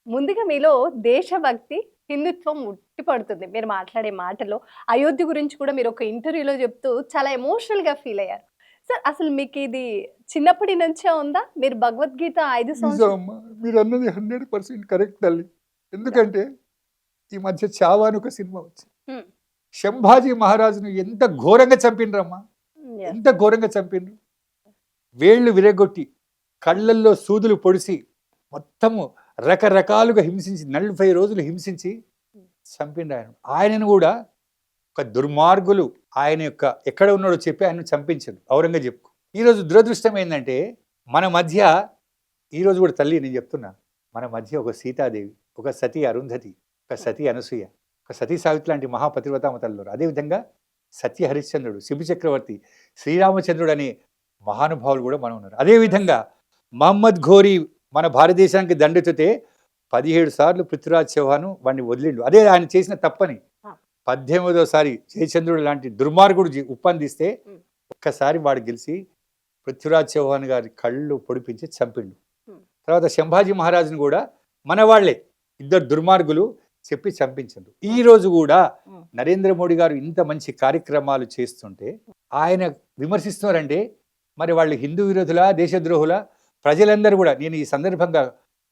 ముందుగా మీలో దేశభక్తి, హిందుత్వం ఉట్టి పడుతుంది మీరు మాట్లాడే మాటలో. అయోధ్య గురించి కూడా మీరు ఒక ఇంటర్వ్యూలో చెప్తూ చాలా ఎమోషనల్గా ఫీల్ అయ్యారు. సార్ అసలు మీకు ఇది చిన్నప్పటి నుంచే ఉందా? మీరు భగవద్గీత 5 సంవత్సరాలు నిజమమ్మా, మీరు అన్నది 100% కరెక్ట్ తల్లి. ఎందుకంటే ఈ మధ్య చావా అని ఒక సినిమా వచ్చింది. హ్మ్. శంభాజీ మహారాజును ఎంత ఘోరంగా చంపిండ్రమ్మా, Yes. ఎంత ఘోరంగా చంపిండ్రు. వేళ్ళు విరగొట్టి కళ్ళల్లో సూదులు పొడిసి మొత్తము రకరకాలుగా హింసించి 45 రోజులు హింసించి చంపిండ్రు ఆయన. ఆయనను కూడా ఒక దుర్మార్గులు ఆయన యొక్క ఎక్కడ ఉన్నాడో చెప్పి ఆయన చంపించారు ఔరంగజేబుకు. ఈరోజు దురదృష్టం ఏంటంటే మన మధ్య ఈరోజు కూడా తల్లి నేను చెప్తున్నా, మన మధ్య ఒక సీతాదేవి, ఒక సతీ అరుంధతి, ఒక సతీ అనసూయ, ఒక సతీ సావిత్రి లాంటి మహాపతివ్రతామ తల్లులు, అదేవిధంగా సత్య హరిశ్చంద్రుడు, శిబి చక్రవర్తి, శ్రీరామచంద్రుడు అనే మహానుభావులు కూడా మనం ఉన్నారు. అదేవిధంగా మహమ్మద్ ఘోరీ మన భారతదేశానికి దండెత్తితే 17 సార్లు పృథ్వీరాజ్ చౌహాన్ వాడిని వదిలిండు. అదే ఆయన చేసిన తప్పని 18వసారి జయచంద్రుడు లాంటి దుర్మార్గుడు ఉప్పందిస్తే ఒక్కసారి వాడు గెలిచి పృథ్వీరాజ్ చౌహాన్ గారి కళ్ళు పొడిపించి చంపిండు. తర్వాత శంభాజీ మహారాజుని కూడా మన వాళ్ళే ఇద్దరు దుర్మార్గులు చెప్పి చంపించారు. ఈ రోజు కూడా నరేంద్ర మోడీ గారు ఇంత మంచి కార్యక్రమాలు చేస్తుంటే ఆయన విమర్శిస్తున్నారంటే మరి వాళ్ళు హిందూ విరోధులా, దేశద్రోహులా? ప్రజలందరూ కూడా, నేను ఈ సందర్భంగా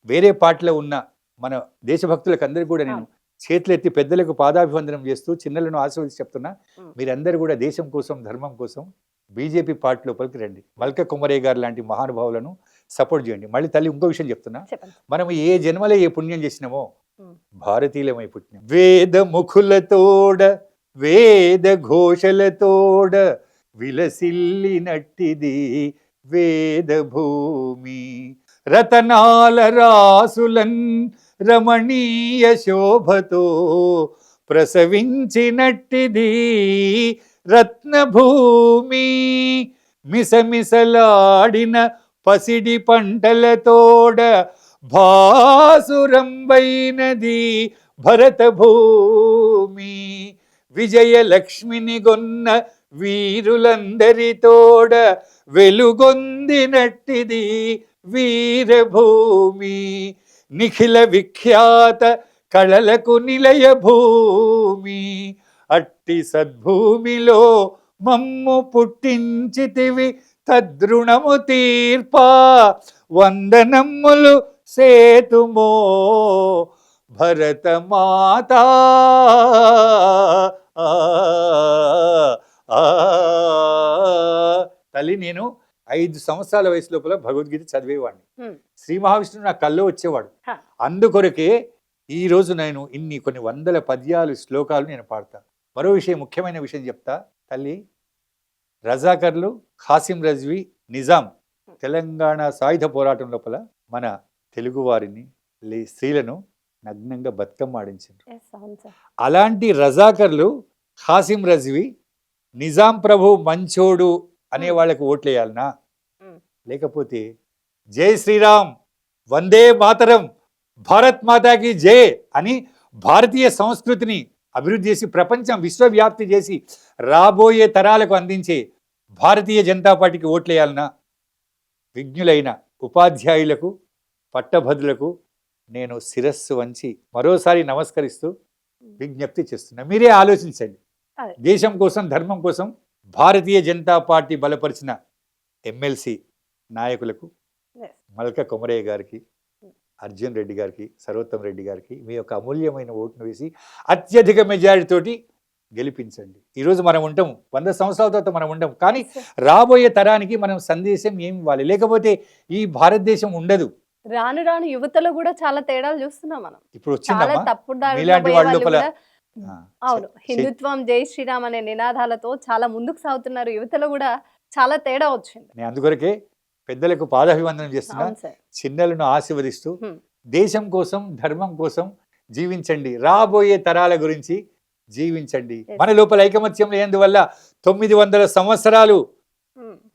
వేరే పార్టీలో ఉన్న మన దేశభక్తులకు అందరికీ కూడా నేను చేతులెత్తి పెద్దలకు పాదాభివందనం చేస్తూ చిన్నలను ఆశీర్వదించి చెప్తున్నా, మీరందరూ కూడా దేశం కోసం, ధర్మం కోసం బీజేపీ పార్టీ లోపలికి రండి. మల్క కుమరయ్య గారు లాంటి మహానుభావులను సపోర్ట్ చేయండి. మళ్ళీ తల్లి ఇంకో విషయం చెప్తున్నా, మనం ఏ జన్మలో ఏ పుణ్యం చేసినామో భారతీయులమై పుట్టినాం. వేద ముఖులతోడ వేద ఘోషలతోడ విలసిల్లినట్టిది వేద భూమి, రతనాల రాసులన్ రమణీయ శోభతో ప్రసవించినట్టిది రత్నభూమి, మిసమిసలాడిన పసిడి పంటలతోడ భాసురంబైనది భరత భూమి, విజయలక్ష్మిని గొన్న వీరులందరితోడ వెలుగొందినట్టిది వీరభూమి, నిఖిల విఖ్యాత కళలకు నిలయ భూమి, అట్టి సద్భూమిలో మమ్ము పుట్టించితివి తద్రుణము తీర్పా వందనమ్ములు సేతుమో భరతమాతా. తల్లి, నేను 5 సంవత్సరాల వయసు లోపల భగవద్గీత చదివేవాడిని. శ్రీ మహావిష్ణువు నా కల్లో వచ్చేవాడు. అందుకొరకే ఈ రోజు నేను కొన్ని వందల పద్యాలు, శ్లోకాలు నేను పాడతా. మరో విషయం, ముఖ్యమైన విషయం చెప్తా తల్లి. రజాకర్లు, ఖాసిం రజ్వీ, నిజాం తెలంగాణ సాయుధ పోరాటం లోపల మన తెలుగు వారిని, స్త్రీలను నగ్నంగా బతుకమ్మ ఆడించారు. అలాంటి రజాకర్లు, ఖాసిం రజ్వీ, నిజాం ప్రభు మంచోడు అనే వాళ్ళకి ఓట్లేయాలనా? లేకపోతే జై శ్రీరామ్, వందే మాతరం, భారత్ మాతాకి జై అని భారతీయ సంస్కృతిని అభివృద్ధి చేసి ప్రపంచం విశ్వవ్యాప్తి చేసి రాబోయే తరాలకు అందించే భారతీయ జనతా పార్టీకి ఓట్లేయాలనా? విజ్ఞులైన ఉపాధ్యాయులకు, పట్టభద్రులకు నేను శిరస్సు వంచి మరోసారి నమస్కరిస్తూ విజ్ఞప్తి చేస్తున్నా. మీరే ఆలోచించండి. దేశం కోసం, ధర్మం కోసం భారతీయ జనతా పార్టీ బలపరిచిన ఎమ్మెల్సీ నాయకులకు, మల్క కుమరయ్య గారికి, అర్జున్ రెడ్డి గారికి, సర్వోత్తమ్ రెడ్డి గారికి మీ యొక్క అమూల్యమైన ఓటును వేసి అత్యధిక మెజారిటీతోటి గెలిపించండి. ఈరోజు మనం ఉంటాం, 100 సంవత్సరాల తర్వాత మనం ఉంటాం, కానీ రాబోయే తరానికి మనం సందేశం ఏమి ఇవ్వాలి? లేకపోతే ఈ భారతదేశం ఉండదు. రాను రాను యువతలో కూడా చాలా తేడాలు చూస్తున్నాం మనం. ఇప్పుడు వచ్చిందమ్మా తప్పుడు మీలాంటి వాళ్ళ లోపల. అవును, హిందుత్వం, జై శ్రీరామ్ అనే నినాదాలతో చాలా ముందుకు సాగుతున్నారు. యువతలో కూడా చాలా తేడా వచ్చింది. నేను అందుకొరకే పెద్దలకు పాదాభివందనం చేస్తున్నా, చిన్నలను ఆశీర్వదిస్తూ దేశం కోసం, ధర్మం కోసం జీవించండి. రాబోయే తరాల గురించి జీవించండి. మన లోపల ఐకమత్యం లేనందువల్ల 900 సంవత్సరాలు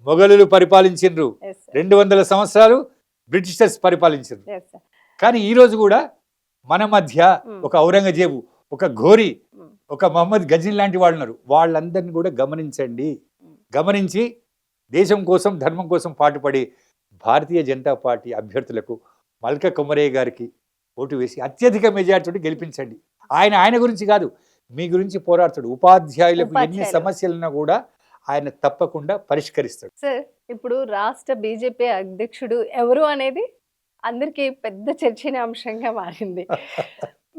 మొఘలులు పరిపాలించిండ్రు, 200 సంవత్సరాలు బ్రిటిషర్స్ పరిపాలించారు. కానీ ఈ రోజు కూడా మన మధ్య ఉమ్, ఒక ఔరంగజేబు, ఒక ఘోరి, ఉమ్, ఒక మహమ్మద్ గజనీ లాంటి వాళ్ళు ఉన్నారు. వాళ్ళందరినీ కూడా గమనించండి. గమనించి దేశం కోసం ధర్మం కోసం పాటుపడి భారతీయ జనతా పార్టీ అభ్యర్థులకు మల్క కొమరయ్య గారికి ఓటు వేసి అత్యధిక మెజార్టీతో గెలిపించండి. ఆయన గురించి కాదు, మీ గురించి పోరాడతాడు. ఉపాధ్యాయులకు ఎన్ని ఉపాధ్యాయులు. సమస్యలున్నా కూడా ఆయన తప్పకుండా పరిష్కరిస్తాడు. సార్ ఇప్పుడు రాష్ట్ర బీజేపీ అధ్యక్షుడు ఎవరు అనేది అందరికీ పెద్ద చర్చనీయాంశంగా మారింది.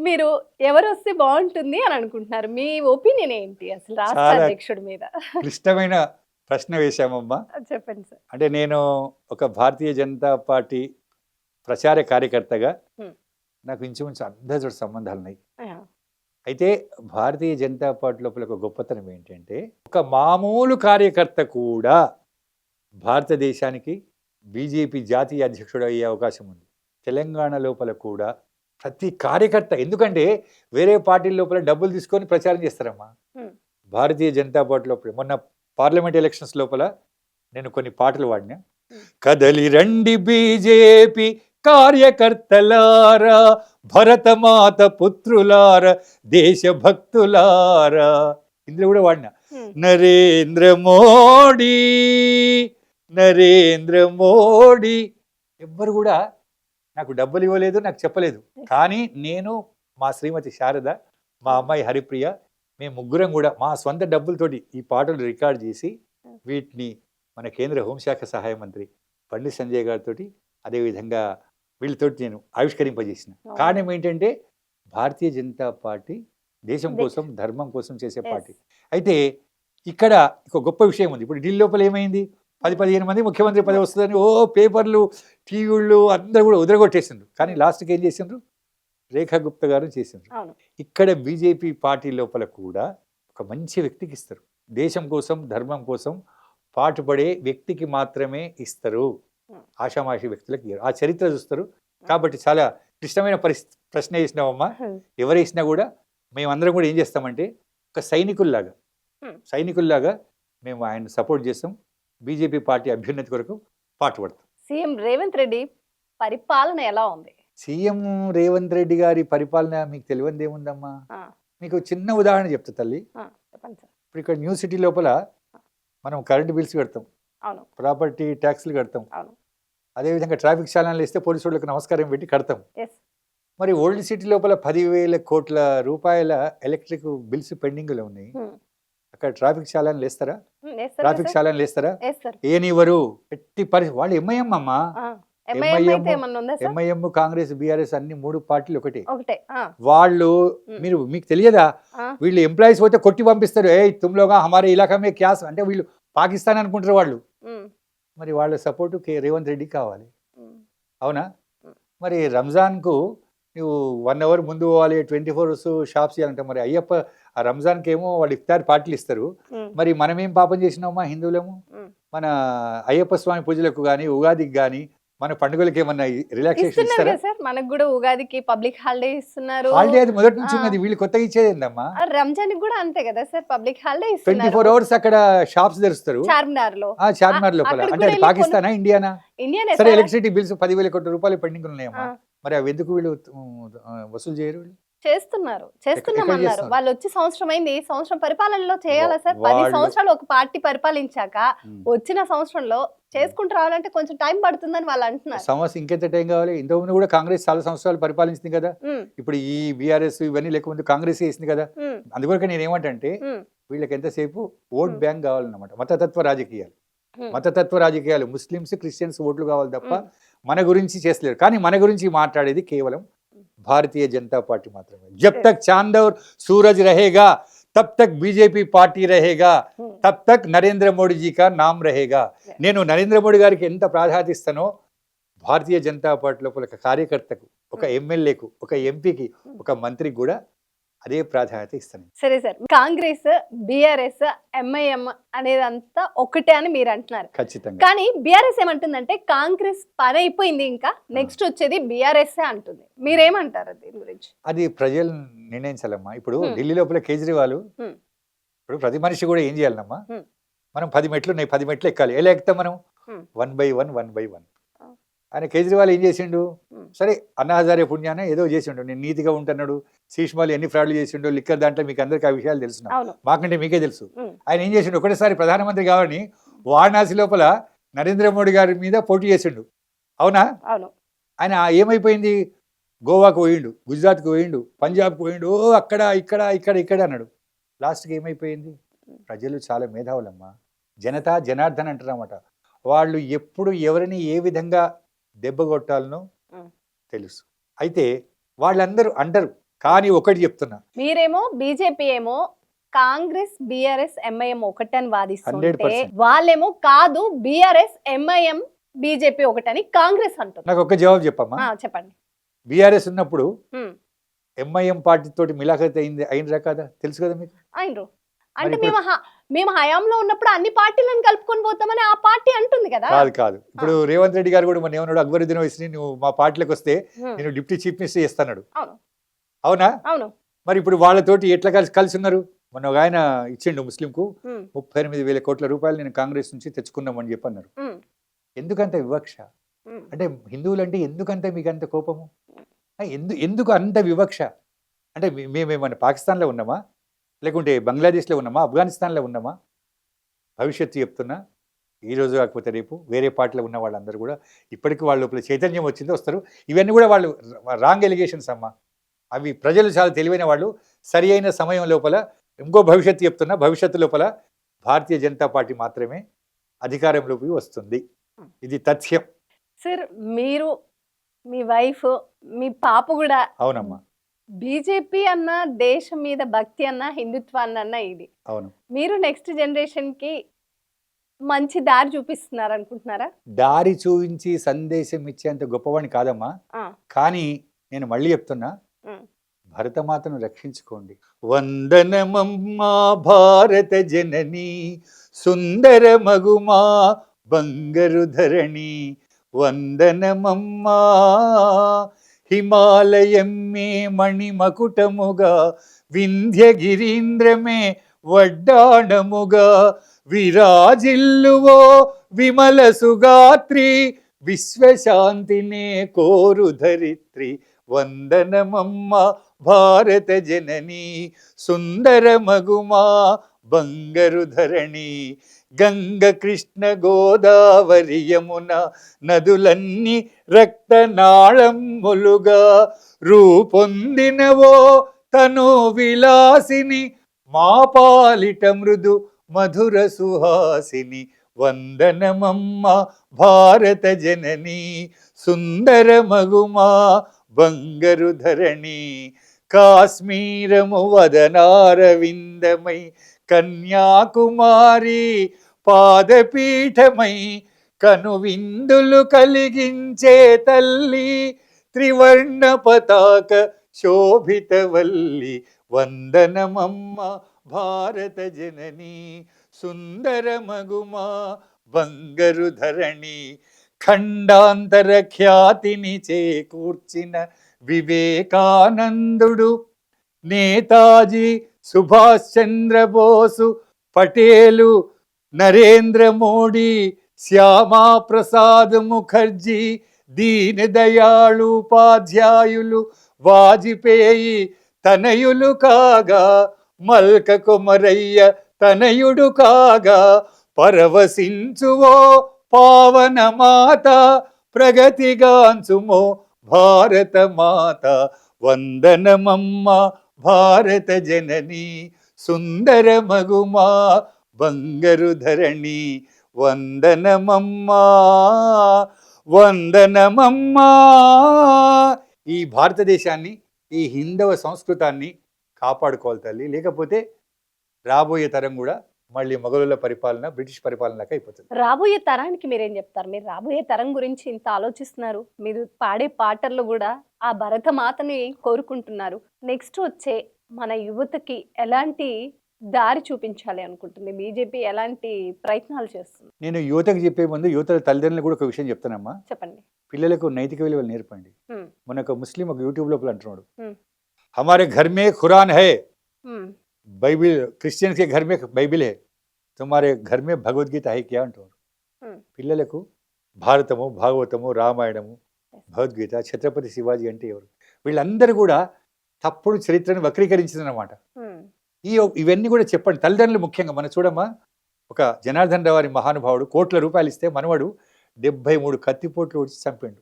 మీరు ఎవరు వస్తే బాగుంటుంది అని అనుకుంటున్నారు? మీ ఒపీనియన్ ఏంటి అసలు రాష్ట్ర చాలా అధ్యక్షుడి మీద? క్లిష్టమైన ప్రశ్న వేశామమ్మా. చెప్పండి సార్. అంటే నేను ఒక భారతీయ జనతా పార్టీ ప్రచార కార్యకర్తగా Hmm. నాకు ఇంచుమించు అందరితో సంబంధాలు ఉన్నాయి. ఆ, అయితే భారతీయ జనతా పార్టీ లోపల ఒక గొప్పతనం ఏంటంటే ఒక మామూలు కార్యకర్త కూడా భారతదేశానికి బీజేపీ జాతీయ అధ్యక్షుడు అయ్యే అవకాశం ఉంది. తెలంగాణ లోపల కూడా ప్రతి కార్యకర్త, ఎందుకంటే వేరే పార్టీల లోపల డబ్బులు తీసుకొని ప్రచారం చేస్తారమ్మా. Hmm. భారతీయ జనతా పార్టీ లోపల మొన్న పార్లమెంట్ ఎలక్షన్స్ లోపల నేను కొన్ని పాటలు వాడినా. కదలి రండి బీజేపీ కార్యకర్తలారా, భరతమాత పుత్రులారా, దేశభక్తులారా, ఇందులో కూడా వాడినా. Hmm. నరేంద్ర మోడీ, నరేంద్ర మోడీ. ఎవ్వరు కూడా నాకు డబ్బులు ఇవ్వలేదు, నాకు చెప్పలేదు. కానీ నేను, మా శ్రీమతి శారద, మా అమ్మాయి హరిప్రియ, మేము ముగ్గురం కూడా మా స్వంత డబ్బులతోటి ఈ పాటలు రికార్డ్ చేసి వీటిని మన కేంద్ర హోంశాఖ సహాయ మంత్రి బండి సంజయ్ గారితో, అదేవిధంగా వీళ్ళతోటి నేను ఆవిష్కరింపజేసిన. కారణం ఏంటంటే భారతీయ జనతా పార్టీ దేశం కోసం ధర్మం కోసం చేసే పార్టీ. అయితే ఇక్కడ ఒక గొప్ప విషయం ఉంది. ఇప్పుడు ఢిల్లీ లోపల ఏమైంది, 10-15 మంది ముఖ్యమంత్రి పదవి వస్తుందని ఓ పేపర్లు, టీవీళ్ళు అందరూ కూడా ఉదరగొట్టేసిండ్రు. కానీ లాస్ట్కి ఏం చేసిండ్రు, రేఖా గుప్తా గారు చేసిండ్రు. అవును. ఇక్కడ బీజేపీ పార్టీ లోపల కూడా ఒక మంచి వ్యక్తికి ఇస్తారు. దేశం కోసం ధర్మం కోసం పాటుపడే వ్యక్తికి మాత్రమే ఇస్తారు. ఆషామాషి వ్యక్తులకు ఇయ్యరు. ఆ చరిత్ర చూస్తారు. కాబట్టి చాలా క్లిష్టమైన ప్రశ్న వేసినామమ్మా. ఎవరు వేసినా కూడా మేమందరం కూడా ఏం చేస్తామంటే ఒక సైనికుల్లాగా మేము ఆయన సపోర్ట్ చేస్తాం. బీజేపీ పార్టీ అభ్యున్నతి కొరకు పాటుపడతాం. సీఎం రేవంత్ రెడ్డి పరిపాలన ఎలా ఉంది? సీఎం రేవంత్ రెడ్డి గారి పరిపాలన మీకు తెలియదు ఏముందమ్మా. ఆ, మీకు చిన్న ఉదాహరణ చెప్తా తల్లి. ఆ, చెప్పండి సార్. ఇప్పుడు ఇక్కడ న్యూ సిటీ లోపల మనం కరెంట్ బిల్స్ కడతాం, అవును, ప్రాపర్టీ ట్యాక్స్లు కడతాం, అవును. అదేవిధంగా ట్రాఫిక్ చాలనాలు ఇస్తే పోలీసు వాళ్ళకి నమస్కారం పెట్టి కడతాం. ఎస్. మరి ఓల్డ్ సిటీ లోపల 10,000 కోట్ల రూపాయల ఎలక్ట్రిక్ బిల్స్ పెండింగ్లో ఉన్నాయి. అక్కడ ట్రాఫిక్ చాలనాలు వేస్తారా? ట్రాఫిక్ చాలనాలు వేస్తారా? ఏనివ్వరు. ఎట్టి పరిస్థితి. వాళ్ళు ఎంఐఎం అమ్మా. ఎంఐఎం, కాంగ్రెస్, బీఆర్ఎస్ అన్ని 3 పార్టీలు ఒకటే. వాళ్ళు మీకు తెలియదా, వీళ్ళు ఎంప్లాయీస్ పోతే కొట్టి పంపిస్తారు. ఏ తుమ్లోగా హమారే ఇలాకా మే క్యాస్ అంటే వీళ్ళు పాకిస్తాన్ అనుకుంటారు వాళ్ళు. మరి వాళ్ళ సపోర్టు రేవంత్ రెడ్డి కావాలి, అవునా? మరి రంజాన్కు నువ్వు 1 అవర్ ముందు పోవాలి, 24 అవర్స్ షాప్స్ చేయాలంటే మరి అయ్యప్ప ఆ రంజాన్కి ఏమో వాళ్ళు ఇఫ్తార్ పార్టీలు ఇస్తారు. మరి మనం ఏం పాపం చేసినామా హిందువులము? మన అయ్యప్ప స్వామి పూజలకు కానీ ఉగాదికి కానీ మన పండుగలకి ఏమన్నా రిలాక్సేషన్ ఇస్తారా? మనకు కూడా ఉగాదికి పబ్లిక్ హాలిడే ఇస్తున్నారు. హాలిడే అది మొదటి నుంచి ఉన్నది, వీళ్ళు కొత్తగా ఇచ్చేది ఏందమ్మా? రంజాన్ కూడా అంతే కదా సార్, పబ్లిక్ హాలిడే 24 అవర్స్ అక్కడ షాప్స్ తెరుస్తారు చార్మినార్ లో. చార్మినార్ లోపల. అంటే అది పాకిస్తానా ఇండియానా? ఇండియా. సరే, ఎలక్ట్రిసిటీ బిల్స్ 10,000 కోట్ల రూపాయలు పెండింగ్ ఉన్నాయమ్మా. మరి అవి ఎందుకు వీళ్ళు వసూలు చేయరు? వీళ్ళు చేస్తున్నామన్నారు. వాళ్ళు వచ్చి సంవత్సరం అయింది. సంవత్సరం పరిపాలనలో చేయాలా సార్? 10 సంవత్సరాలు ఒక పార్టీ పరిపాలించాక వచ్చిన సంవత్సరంలో చేసుకుంటూ రావాలంటే కొంచెం టైం పడుతుందని వాళ్ళు అంటున్నారు. సంవత్సరం ఇంకెంత టైం కావాలి? ఇంతకుముందు కూడా కాంగ్రెస్ చాలా సంవత్సరాలు పరిపాలించింది కదా. ఇప్పుడు ఈ బీఆర్ఎస్ ఇవన్నీ లేకపోతే కాంగ్రెస్ చేసింది కదా. అందువరకు నేను ఏమంటే వీళ్ళకి ఎంతసేపు ఓట్ బ్యాంక్ కావాలన్నమాట. మతతత్వ రాజకీయాలు ముస్లిమ్స్, క్రిస్టియన్స్ ఓట్లు కావాలి తప్ప మన గురించి చేస్తలేరు. కానీ మన గురించి మాట్లాడేది కేవలం भारतीय जनता पार्टी मात्रమే. जब तक चांद और सूरज रहेगा तब तक बीजेपी पार्टी रहेगा, तब तक नरेंद्र मोदी जी का नाम रहेगा. నేను నరేంద్ర మోడీ గారికి ఎంత ప్రాధాన్యత ఇస్తానో భారతీయ జనతా పార్టీ లోపల ఒక కార్యకర్తకు, ఒక ఎమ్మెల్యేకు, ఒక ఎంపీకి, ఒక మంత్రికి కూడా అదే ప్రాధాన్యత ఇస్తాను. సరే సార్, కాంగ్రెస్, బీఆర్ఎస్, ఎంఐఎం అనేదంతా ఒకటే అని మీరు అంటున్నారు. ఖచ్చితంగా. కానీ బీఆర్ఎస్ ఏమంటుందంటే కాంగ్రెస్ పని అయిపోయింది, ఇంకా నెక్స్ట్ వచ్చేది బీఆర్ఎస్ అంటుంది. మీరేమంటారు దీని గురించి? అది ప్రజలు నిర్ణయించాలమ్మా. ఇప్పుడు ఢిల్లీ లోపల కేజ్రీవాల్, ఇప్పుడు ప్రతి మనిషి కూడా ఏం చేయాలమ్మా, మనం 10 మెట్లు ఉన్నాయి, 10 మెట్లు ఎక్కాలి. ఎలా ఎక్కుతాం మనం? 1 by 1 1 by 1. ఆయన కేజ్రీవాల్ ఏం చేసిండు, ఉమ్, సరే అన్నా హజారే పుణ్యాన ఏదో చేసిండు, నేను నీతిగా ఉంటున్నాడు, శీష్మాలు ఎన్ని ఫ్రాడ్లు చేసిండో లిక్కర్ దాంట్లో మీకు అందరికీ ఆ విషయాలు తెలుసు, అవును. మాకంటే మీకే తెలుసు. ఉమ్, ఆయన ఏం చేసిండు, ఒకటేసారి ప్రధానమంత్రి కావాలని వారణాసి లోపల నరేంద్ర మోడీ గారి మీద పోటీ చేసిండు, అవునా? అవును. ఆయన ఏమైపోయింది, గోవాకు పోయిండు, గుజరాత్కు పోయిండు, పంజాబ్కు పోయిండు, ఓ అక్కడ ఇక్కడ ఇక్కడ ఇక్కడ అన్నాడు. లాస్ట్కి ఏమైపోయింది, ప్రజలు చాలా మేధావులమ్మా, జనతా జనార్దన్ అంటారన్నమాట. వాళ్ళు ఎప్పుడు ఎవరిని ఏ విధంగా దెబ్బ కొట్టాలనో ఉమ్. తెలుసు. అయితే వాళ్ళందరూ అంటారు, కానీ ఒకటి చెప్తున్నా, మీరేమో బీజేపీ ఏమో కాంగ్రెస్ బీఆర్ఎస్ ఎంఐఎం ఒకటని వాదిస్తుంటే 100%. వాళ్ళేమో కాదు బీఆర్ఎస్ ఎంఐఎం బీజేపీ ఒకటని కాంగ్రెస్ అంటుంది. నాకు ఒక జవాబు చెప్పమ్మా. చెప్పండి. బీఆర్ఎస్ ఉన్నప్పుడు ఉమ్, ఎంఐఎం పార్టీ తోటి మిలాఖత్ అయినరా కదా, తెలుసు కదా మీకు. అయినరు అంటే మరి ఇప్పుడు- మేము హయాంలో ఉన్నప్పుడు అన్ని పార్టీలను కలుపుకొని పోతామని ఆ పార్టీ అంటుంది కదా. కాదు ఇప్పుడు రేవంత్ రెడ్డి గారు కూడా మన ఏమన్నాడు, అక్బరుద్దీన్ ఓవైసీని నువ్వు మా పార్టీలోకి వస్తే ఉమ్, నేను డిప్యూటీ చీఫ్ మినిస్టర్ చేస్తాడు, అవును అవునా? అవును. మరి ఇప్పుడు వాళ్ళతోటి ఎట్లా కలిసి ఉన్నారు? మొన్న ఒక ఆయన ఇచ్చిండు ముస్లింకు ఉమ్, 38,000 కోట్ల రూపాయలు నేను కాంగ్రెస్ నుంచి తెచ్చుకున్నామని చెప్పన్నారు. ఉమ్, ఎందుకంత వివక్ష? ఉమ్. అంటే హిందువులు అంటే ఎందుకంత మీకు అంత కోపము? ఎందుకు అంత వివక్ష? అంటే మేమేమన్నా పాకిస్తాన్లో ఉన్నామా, లేకుంటే బంగ్లాదేశ్లో ఉన్నామా, ఆఫ్ఘనిస్తాన్లో ఉన్నామా? భవిష్యత్తు చెప్తున్నా, ఈరోజు కాకపోతే రేపు వేరే పార్టీలో ఉన్న వాళ్ళందరూ కూడా ఇప్పటికీ వాళ్ళ లోపల చైతన్యం వచ్చిందో వస్తారు. ఇవన్నీ కూడా వాళ్ళు రాంగ్ ఎలిగేషన్స్ అమ్మా, అవి ప్రజలు చాలా తెలివైన వాళ్ళు. సరి అయిన సమయం లోపల ఇంకో భవిష్యత్తు చెప్తున్నా, భవిష్యత్తు లోపల భారతీయ జనతా పార్టీ మాత్రమే అధికారంలోకి వస్తుంది, ఇది తథ్యం. సార్ మీరు మీ వైఫ్ మీ పాప కూడా అవునమ్మా, బీజేపీ అన్న దేశం మీద భక్తి అన్న హిందుత్వాన్ని అన్న ఇది అవును. మీరు నెక్స్ట్ జనరేషన్ కి మంచి దారి చూపిస్తున్నారు అనుకుంటున్నారా? దారి చూపించి సందేశం ఇచ్చేంత గొప్పవాడిని కాదమ్మా, ఆ, కానీ నేను మళ్ళీ చెప్తున్నా, ఉమ్, భరతమాతను రక్షించుకోండి. వందనమమ్మా భారత జనని, సుందర మగుమా బంగరు ధరణి, వందనమమ్మా హిమాలయమ్మే మణిమకుటముగా, వింధ్యగిరీంద్రమే వడ్డాణముగా, విరాజిల్లువో విమల సుగాత్రి, విశ్వశాంతినే కోరు ధరిత్రి, వందనమమ్మ భారత జనని, సుందర మగుమా బంగరు ధరణి. గంగ కృష్ణ గోదావరి యమున నదులన్నీ రక్తనాళములుగా, రూపొందినవో తను విలాసిని, మా పాలిట మృదు మధుర సుహాసిని, వందనమమ్మ భారత జనని, సుందర మగుమా బంగరు ధరణి. కాశ్మీరము వదనారవిందమై, కన్యాకుమారి పాదపీఠమై, కనువిందులు కలిగించే తల్లి, త్రివర్ణ పతాక శోభితవల్లి, వందనమమ్మ భారత జనని, సుందర మగుమా బంగరు ధరణి. ఖండాంతర ఖ్యాతిని చేకూర్చిన వివేకానందుడు, నేతాజీ సుభాష్ చంద్రబోసు, పటేలు, నరేంద్ర మోడీ, శ్యామా ప్రసాద్ ముఖర్జీ, దీన్ దయాళ్ ఉపాధ్యాయులు, వాజ్పేయి తనయులు కాగా, మల్క కుమరయ్య తనయుడు కాగా, పరవశించువో పావన మాత, ప్రగతిగాంచుమో భారత మాత, వందనమమ్మ భారత జనని, సుందర మగుమా బంగరు ధరణి, వందనమమ్మా వందనమమ్మా. ఈ భారతదేశాన్ని, ఈ హిందవ సంస్కృతాన్ని కాపాడుకోవాలి తల్లి, లేకపోతే రాబోయే తరం కూడా మళ్ళీ మొఘలుల పరిపాలన, బ్రిటిష్ పరిపాలనలాగా అయిపోతుంది. రాబోయే తరానికి మీరేం చెప్తారు? మీరు రాబోయే తరం గురించి ఇంత ఆలోచిస్తున్నారు, మీరు పాడే పాటల్లో కూడా ఆ భరతమాతని కోరుకుంటున్నారు. నెక్స్ట్ వచ్చే మన యువతకి ఎలాంటి దారి చూపించాలి అనుకుంటుంది బీజేపీ? ఎలాంటి ప్రయత్నాలు చేస్తుంది? నేను యువతకు చెప్పే ముందు యువతల తల్లిదండ్రులు కూడా ఒక విషయం చెప్తానమ్మా. చెప్పండి. పిల్లలకు నైతిక విలువలు నేర్పండి. ఉమ్, మన ఒక ముస్లిం ఒక యూట్యూబ్ లోపల అంటున్నాడు, ఉమ్, हमारे घर में कुरान है, ఉమ్, बाइबिल, क्रिश्चियन के घर में बाइबिल है, तुम्हारे घर में भगवद गीता है क्या అంటున్నారు. ఉమ్, పిల్లలకు భారతము, భాగవతము, రామాయణము, భగవద్గీత, ఛత్రపతి శివాజీ అంటే ఎవరు? వీళ్ళందరూ కూడా తప్పుడు చరిత్రను వక్రీకరించిందన్నమాట. ఇవన్నీ కూడా చెప్పండి. తల్లిదండ్రులు ముఖ్యంగా మనం చూడమ్మా, ఒక జనార్దన్ రావు వారి మహానుభావుడు కోట్ల రూపాయలు ఇస్తే మనవడు 73 కత్తిపోట్లు వచ్చి చంపిండు.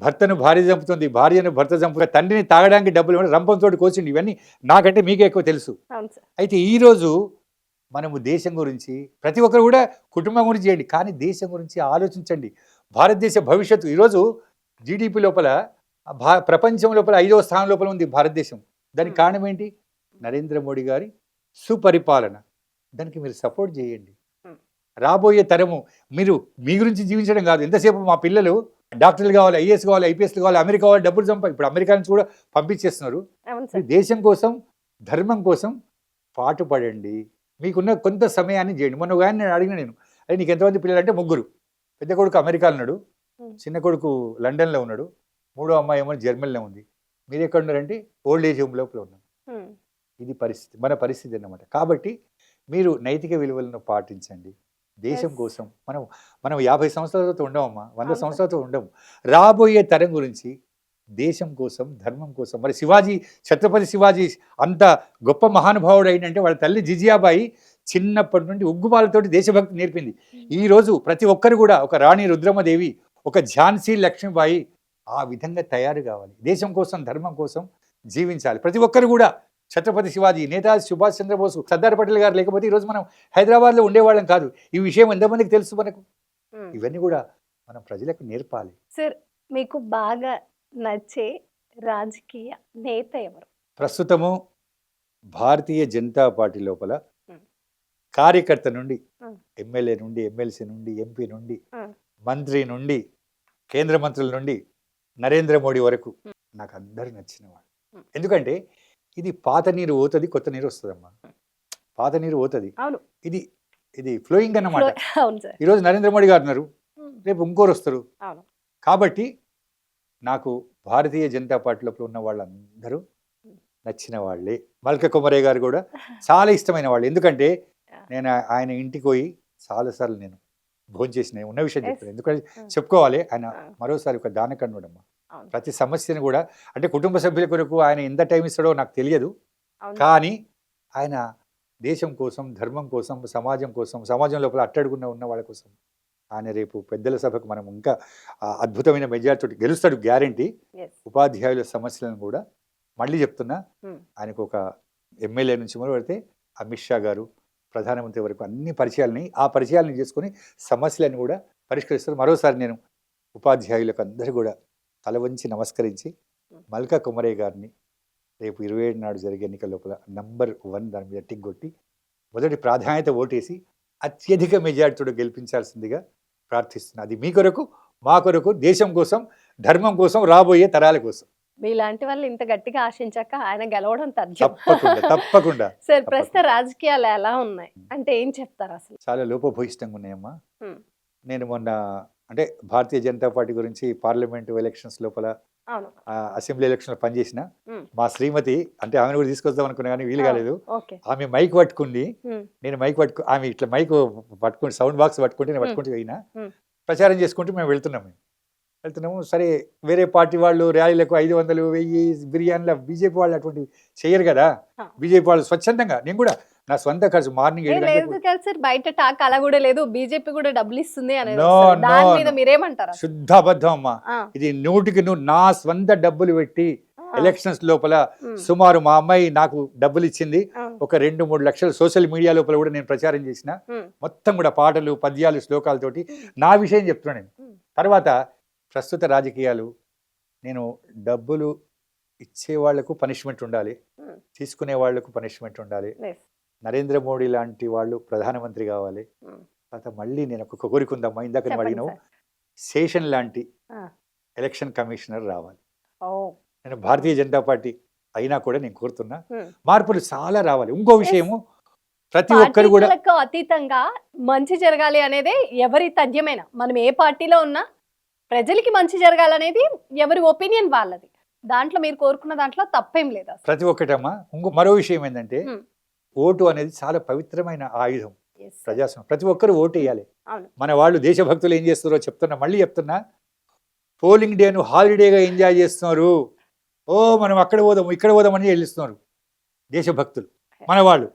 భర్తను భార్య చంపుతుంది, భార్యను భర్త చంపుతుంది, తండ్రిని తాగడానికి డబ్బులు ఇవ్వడం, రంపంతో కోసిండు. ఇవన్నీ నాకంటే మీకే ఎక్కువ తెలుసు. అయితే ఈరోజు మనము దేశం గురించి ప్రతి ఒక్కరు కూడా కుటుంబం గురించి చేయండి, కానీ దేశం గురించి ఆలోచించండి. భారతదేశ భవిష్యత్తు ఈరోజు జీడిపి లోపల ప్రపంచం లోపల 5వ స్థానం లోపల ఉంది భారతదేశం. దానికి కారణం ఏంటి? నరేంద్ర మోడీ గారి సుపరిపాలన. దానికి మీరు సపోర్ట్ చేయండి. రాబోయే తరము మీరు మీ గురించి జీవించడం కాదు, ఎంతసేపు మా పిల్లలు డాక్టర్లు కావాలి, ఐఏఎస్ కావాలి, ఐపీఎస్లు కావాలి, అమెరికా కావాలి, డబ్బులు ఇప్పుడు అమెరికా నుంచి కూడా పంపించేస్తున్నారు. దేశం కోసం, ధర్మం కోసం పాటుపడండి. మీకున్న కొంత సమయాన్ని చేయండి. మొన్న ఒక ఆయన నేను అడిగిన, నేను అదే నీకు ఎంతమంది పిల్లలు అంటే 3. పెద్ద కొడుకు అమెరికాలో ఉన్నాడు, చిన్న కొడుకు లండన్లో ఉన్నాడు, 3వ అమ్మాయి ఏమో జర్మనీలో ఉంది. మీరు ఎక్కడ ఉన్నారంటే ఓల్డ్ ఏజ్ హోమ్ లోపల ఉన్నాం. ఇది పరిస్థితి, మన పరిస్థితి అన్నమాట. కాబట్టి మీరు నైతిక విలువలను పాటించండి. దేశం కోసం మనం 50 సంవత్సరాలతో ఉండమమ్మా, 100 సంవత్సరాలతో ఉండము. రాబోయే తరం గురించి, దేశం కోసం, ధర్మం కోసం. మరి శివాజీ, ఛత్రపతి శివాజీ అంత గొప్ప మహానుభావుడు ఏంటంటే వాళ్ళ తల్లి జిజియాబాయి చిన్నప్పటి నుండి ఉగ్గుపాలతోటి దేశభక్తి నేర్పింది. ఈరోజు ప్రతి ఒక్కరు కూడా ఒక రాణి రుద్రమదేవి, ఒక ఝాన్సీ లక్ష్మీబాయి ఆ విధంగా తయారు కావాలి. దేశం కోసం, ధర్మం కోసం జీవించాలి ప్రతి ఒక్కరు కూడా. ఛత్రపతి శివాజీ, నేతాజీ సుభాష్ చంద్రబోసు, సర్దార్ పటేల్ గారు లేకపోతే ఈరోజు మనం హైదరాబాద్లో ఉండేవాళ్ళం కాదు. ఈ విషయం ఎంతమందికి తెలుసు మనకు? ఇవన్నీ కూడా మనం ప్రజలకు నేర్పాలి. సార్, మీకు బాగా నచ్చే రాజకీయ నేత ఎవరు? ప్రస్తుతము భారతీయ జనతా పార్టీ లోపల కార్యకర్త నుండి, ఎమ్మెల్యే నుండి, ఎమ్మెల్సీ నుండి, ఎంపీ నుండి, మంత్రి నుండి, కేంద్ర మంత్రుల నుండి నరేంద్ర మోడీ వరకు నాకు అందరూ నచ్చిన వాళ్ళు. ఎందుకంటే ఇది పాత నీరు పోతుంది, కొత్త నీరు వస్తుందమ్మా. పాత నీరు పోతుంది, ఇది ఇది ఫ్లోయింగ్ అన్నమాట. ఈరోజు నరేంద్ర మోడీ గారు ఉన్నారు, రేపు ఇంకోరు వస్తారు. కాబట్టి నాకు భారతీయ జనతా పార్టీ లోపల ఉన్న వాళ్ళందరూ నచ్చిన వాళ్ళే. మల్క కుమరయ్య గారు కూడా చాలా ఇష్టమైన వాళ్ళు. ఎందుకంటే నేను ఆయన ఇంటికి పోయి చాలాసార్లు నేను భోజనం చేసిన ఉన్న విషయం చెప్తాను. ఎందుకంటే చెప్పుకోవాలి, ఆయన మరోసారి ఒక దానకన్నుడమ్మా. ప్రతి సమస్యను కూడా, అంటే కుటుంబ సభ్యుల కొరకు ఆయన ఎంత టైం ఇస్తాడో నాకు తెలియదు, కానీ ఆయన దేశం కోసం, ధర్మం కోసం, సమాజం కోసం, సమాజం లోపల అట్టడుగున్న ఉన్న వాళ్ళ కోసం ఆయన రేపు పెద్దల సభకు మనం ఇంకా అద్భుతమైన మెజారిటీ గెలుస్తాడు, గ్యారంటీ. ఉపాధ్యాయుల సమస్యలను కూడా మళ్ళీ చెప్తున్నా, ఆయనకు ఒక ఎమ్మెల్యే నుంచి మొదలు పెడితే అమిత్ షా గారు, ప్రధానమంత్రి వరకు అన్ని ఆ పరిచయాలను చేసుకుని సమస్యలను కూడా పరిష్కరిస్తారు. మరోసారి నేను ఉపాధ్యాయులకు అందరూ కూడా తల వంచి నమస్కరించి మల్కా కుమరయ్య గారిని రేపు 27 నాడు జరిగే ఎన్నికల లోపల నంబర్ 1 దాని మీద టిక్ కొట్టి మొదటి ప్రాధాన్యత ఓటేసి అత్యధిక మెజారిటీతో గెలిపించాల్సిందిగా ప్రార్థిస్తున్నా. అది మీ కొరకు, మా కొరకు, దేశం కోసం, ధర్మం కోసం, రాబోయే తరాల కోసం. మీలాంటి వాళ్ళు ఇంత గట్టిగా ఆశించాక ఆయన గెలవడం తథ్యం. తప్పకుండా. సార్, ప్రస్తుత రాజకీయాలు ఎలా ఉన్నాయి అంటే ఏం చెప్తారు? అసలు చాలా లోపభూయిష్టంగా ఉన్నాయమ్మా. నేను మొన్న అంటే భారతీయ జనతా పార్టీ గురించి పార్లమెంటు ఎలక్షన్స్ లోపల, అసెంబ్లీ ఎలక్షన్ పనిచేసిన మా శ్రీమతి, అంటే ఆమెను కూడా తీసుకొద్దాం అనుకున్నా కానీ వీలు కాలేదు. ఆమె మైక్ పట్టుకుంది, నేను ఆమె ఇట్లా మైక్ పట్టుకుని సౌండ్ బాక్స్ పట్టుకుంటే నేను పట్టుకుంటూ అయినా ప్రచారం చేసుకుంటూ మేము వెళ్తున్నాము. సరే, వేరే పార్టీ వాళ్ళు ర్యాలీలకు 500, 1000 బిర్యానీల, బీజేపీ వాళ్ళు అటువంటి చేయరు కదా. బీజేపీ వాళ్ళు స్వచ్ఛందంగా, నేను కూడా నా స్వంత ఖర్చు మార్నింగ్ 7 గంటలకు బయట టాక్ అలా కూడా లేదు, బీజేపీ కూడా డబ్బులు ఇస్తుంది అనేది. మీరేమంటారు? శుద్ధ అబద్ధం అమ్మా. ఇది 100కి 100 నా స్వంత డబ్బులు పెట్టి ఎలక్షన్స్ లోపల సుమారు మా అమ్మాయి నాకు డబ్బులు ఇచ్చింది. ఒక 2-3 లక్షలు సోషల్ మీడియా లోపల కూడా నేను ప్రచారం చేసిన, మొత్తం కూడా పాటలు, పద్యాలు, శ్లోకాలతోటి నా విషయం చెప్తున్నాను నేను. తర్వాత ప్రస్తుత రాజకీయాలు, నేను డబ్బులు ఇచ్చే వాళ్లకు పనిష్మెంట్ ఉండాలి, తీసుకునే వాళ్లకు పనిష్మెంట్ ఉండాలి. నరేంద్ర మోడీ లాంటి వాళ్ళు ప్రధానమంత్రి కావాలి. తర్వాత మళ్ళీ నేను ఒక కోరిక ఉందమ్మా, ఇందాక నేను అడిగినావు, శేషన్ లాంటి ఎలక్షన్ కమిషనర్ రావాలి. నేను భారతీయ జనతా పార్టీ అయినా కూడా నేను కోరుతున్నా, మార్పులు చాలా రావాలి. ఇంకో విషయము, ప్రతి ఒక్కరు కూడా అతీతంగా మంచి జరగాలి అనేది ఎవరి తథ్యమైనా, మనం ఏ పార్టీలో ఉన్నా ప్రజలకి మంచి జరగాలనేది ఎవరి ఒపీనియన్ వాళ్ళది. దాంట్లో మీరు కోరుకున్న దాంట్లో తప్పేం లేదు. ప్రతి ఒక్కటమ్మా. మరో విషయం ఏంటంటే, ఓటు అనేది చాలా పవిత్రమైన ఆయుధం. Yes, sir. ప్రజాస్వామ్యం ప్రతి ఒక్కరు ఓటు వేయాలి. అవును. మన వాళ్ళు దేశభక్తులు ఏం చేస్తున్నారో చెప్తున్నా, మళ్ళీ చెప్తున్నా, పోలింగ్ డేను హాలిడేగా ఎంజాయ్ చేస్తున్నారు. ఓ మనం అక్కడ పోదాం ఇక్కడ పోదామని వెళ్ళిస్తున్నారు దేశభక్తులు. మన వాళ్ళు